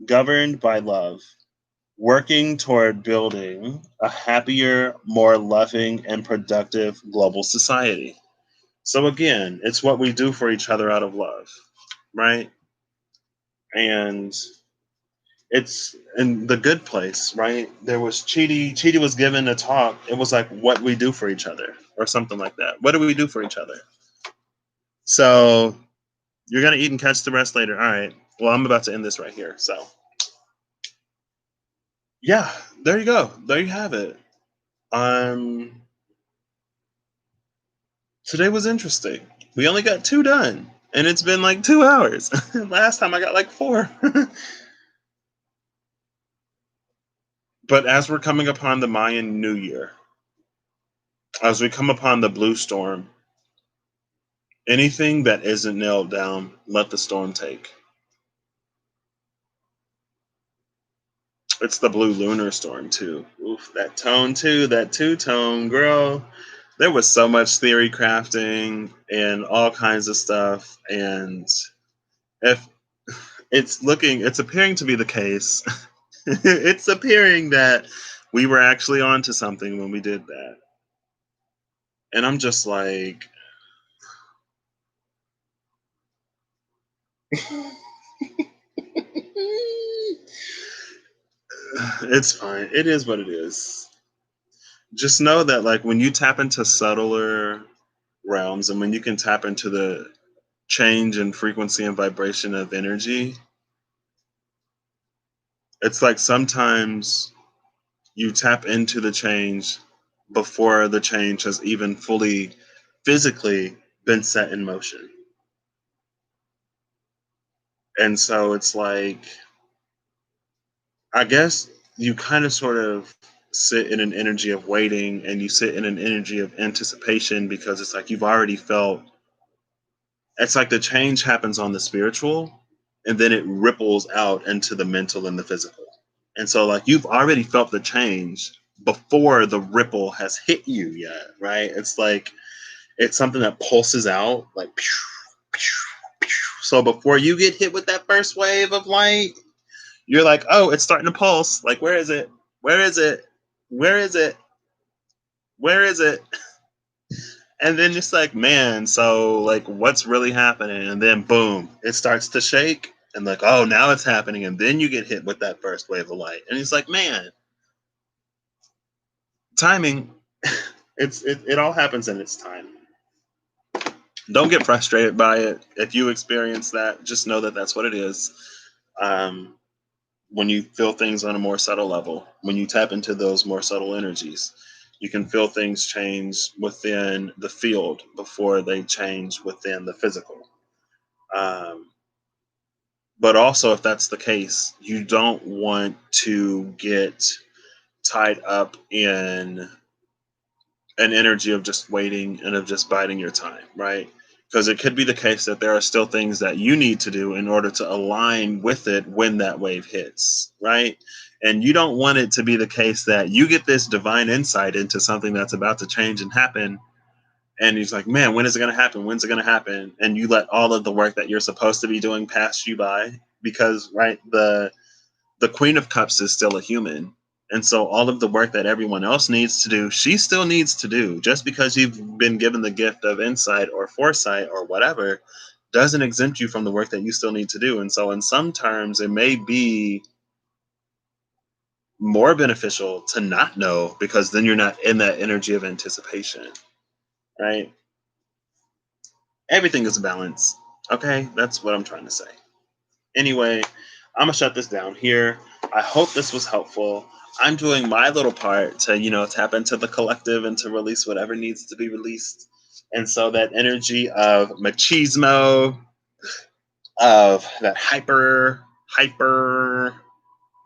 governed by love, working toward building a happier, more loving, and productive global society. So, again, it's what we do for each other out of love, right? And it's in the good place, right? There was Chidi. Chidi was given a talk. It was like what we do for each other, or something like that. What do we do for each other? So you're gonna eat and catch the rest later. All right. Well, I'm about to end this right here. So yeah, there you go. There you have it. Um, Today was interesting. We only got two done, and it's been like 2 hours. Last time I got like four. But as we're coming upon the Mayan New Year, as we come upon the blue storm, anything that isn't nailed down, let the storm take. It's the blue lunar storm too. Oof, that tone too, that two tone, girl. There was so much theory crafting and all kinds of stuff. And if it's appearing to be the case. It's appearing that we were actually onto something when we did that. And I'm just like, it's fine. It is what it is. Just know that, like, when you tap into subtler realms and when you can tap into the change in frequency and vibration of energy, it's like sometimes you tap into the change before the change has even fully physically been set in motion. And so it's like, I guess you kind of sort of sit in an energy of waiting, and you sit in an energy of anticipation, because it's like you've already felt, it's like the change happens on the spiritual, and then it ripples out into the mental and the physical. And so like you've already felt the change before the ripple has hit you yet, right? It's like it's something that pulses out like pew, pew, pew. So before you get hit with that first wave of light, you're like, oh, it's starting to pulse. Like, where is it? Where is it? Where is it? Where is it? And then just like, man, so like, what's really happening? And then boom, it starts to shake. And like, oh, now it's happening. And then you get hit with that first wave of light. And he's like, man, timing. It all happens in its time. Don't get frustrated by it. If you experience that, just know that that's what it is. Um, when you feel things on a more subtle level, when you tap into those more subtle energies, you can feel things change within the field before they change within the physical. Um, but also, if that's the case, you don't want to get tied up in an energy of just waiting and of just biding your time, right? Because it could be the case that there are still things that you need to do in order to align with it when that wave hits, right? And you don't want it to be the case that you get this divine insight into something that's about to change and happen. And he's like, man, when is it going to happen? When's it going to happen? And you let all of the work that you're supposed to be doing pass you by because, right, the Queen of Cups is still a human. And so all of the work that everyone else needs to do, she still needs to do. Just because you've been given the gift of insight or foresight or whatever doesn't exempt you from the work that you still need to do. And so in some terms, it may be more beneficial to not know, because then you're not in that energy of anticipation, right? Everything is a balance. Okay, that's what I'm trying to say. Anyway, I'm gonna shut this down here. I hope this was helpful. I'm doing my little part to, tap into the collective and to release whatever needs to be released. And so that energy of machismo, of that hyper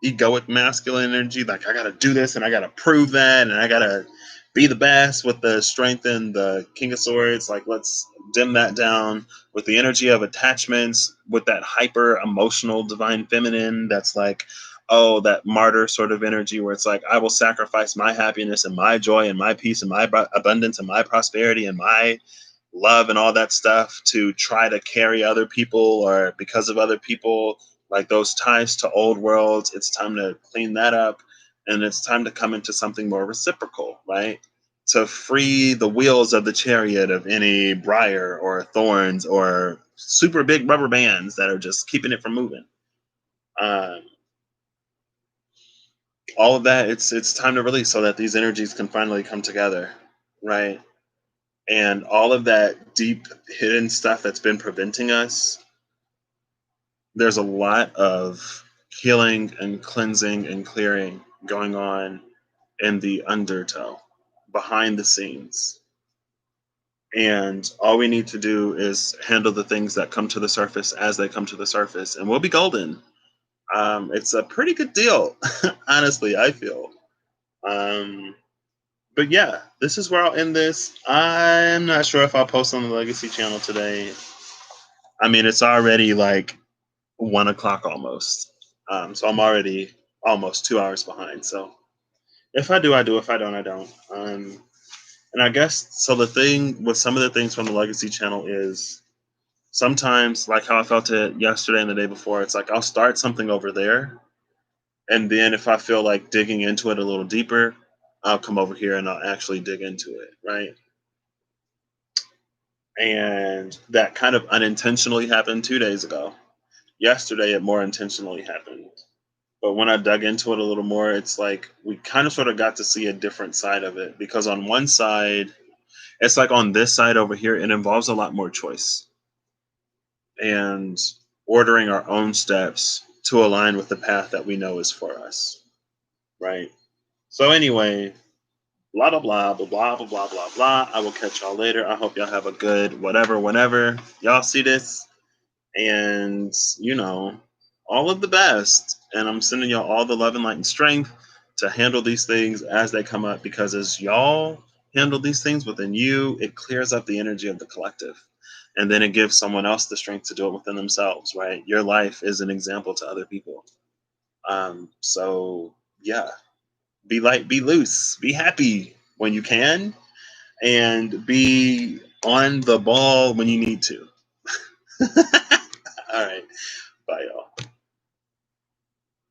egoic masculine energy, like I gotta do this and I gotta prove that and I gotta be the best with the strength and the King of Swords. Like, let's dim that down with the energy of attachments, with that hyper emotional divine feminine that's like, oh, that martyr sort of energy where it's like, I will sacrifice my happiness and my joy and my peace and my abundance and my prosperity and my love and all that stuff to try to carry other people, or because of other people, like those ties to old worlds. It's time to clean that up, and it's time to come into something more reciprocal, right? To free the wheels of the chariot of any briar or thorns or super big rubber bands that are just keeping it from moving. um, all of that, it's time to release so that these energies can finally come together, right? And all of that deep hidden stuff that's been preventing us, there's a lot of healing and cleansing and clearing going on in the undertow, behind the scenes. And all we need to do is handle the things that come to the surface as they come to the surface, and we'll be golden. It's a pretty good deal, honestly, I feel. Um, but yeah, this is where I'll end this. I'm not sure if I'll post on the Legacy channel today. I mean, it's already like 1 o'clock almost. So I'm already almost 2 hours behind. So if I do, I do. If I don't, I don't. And I guess so. The thing with some of the things from the Legacy channel is sometimes, like how I felt it yesterday and the day before, it's like I'll start something over there. And then if I feel like digging into it a little deeper, I'll come over here and I'll actually dig into it. Right. And that kind of unintentionally happened 2 days ago. Yesterday, it more intentionally happened. But when I dug into it a little more, it's like we kind of sort of got to see a different side of it. Because on one side, it's like on this side over here, it involves a lot more choice and ordering our own steps to align with the path that we know is for us. Right. So, anyway, blah, blah, blah, blah, blah, blah, blah, blah, blah. I will catch y'all later. I hope y'all have a good whatever, whenever y'all see this. And, all of the best. And I'm sending y'all all the love and light and strength to handle these things as they come up, because as y'all handle these things within you, it clears up the energy of the collective. And then it gives someone else the strength to do it within themselves, right? Your life is an example to other people. So, yeah, be light, be loose, be happy when you can, and be on the ball when you need to. All right. Bye, y'all.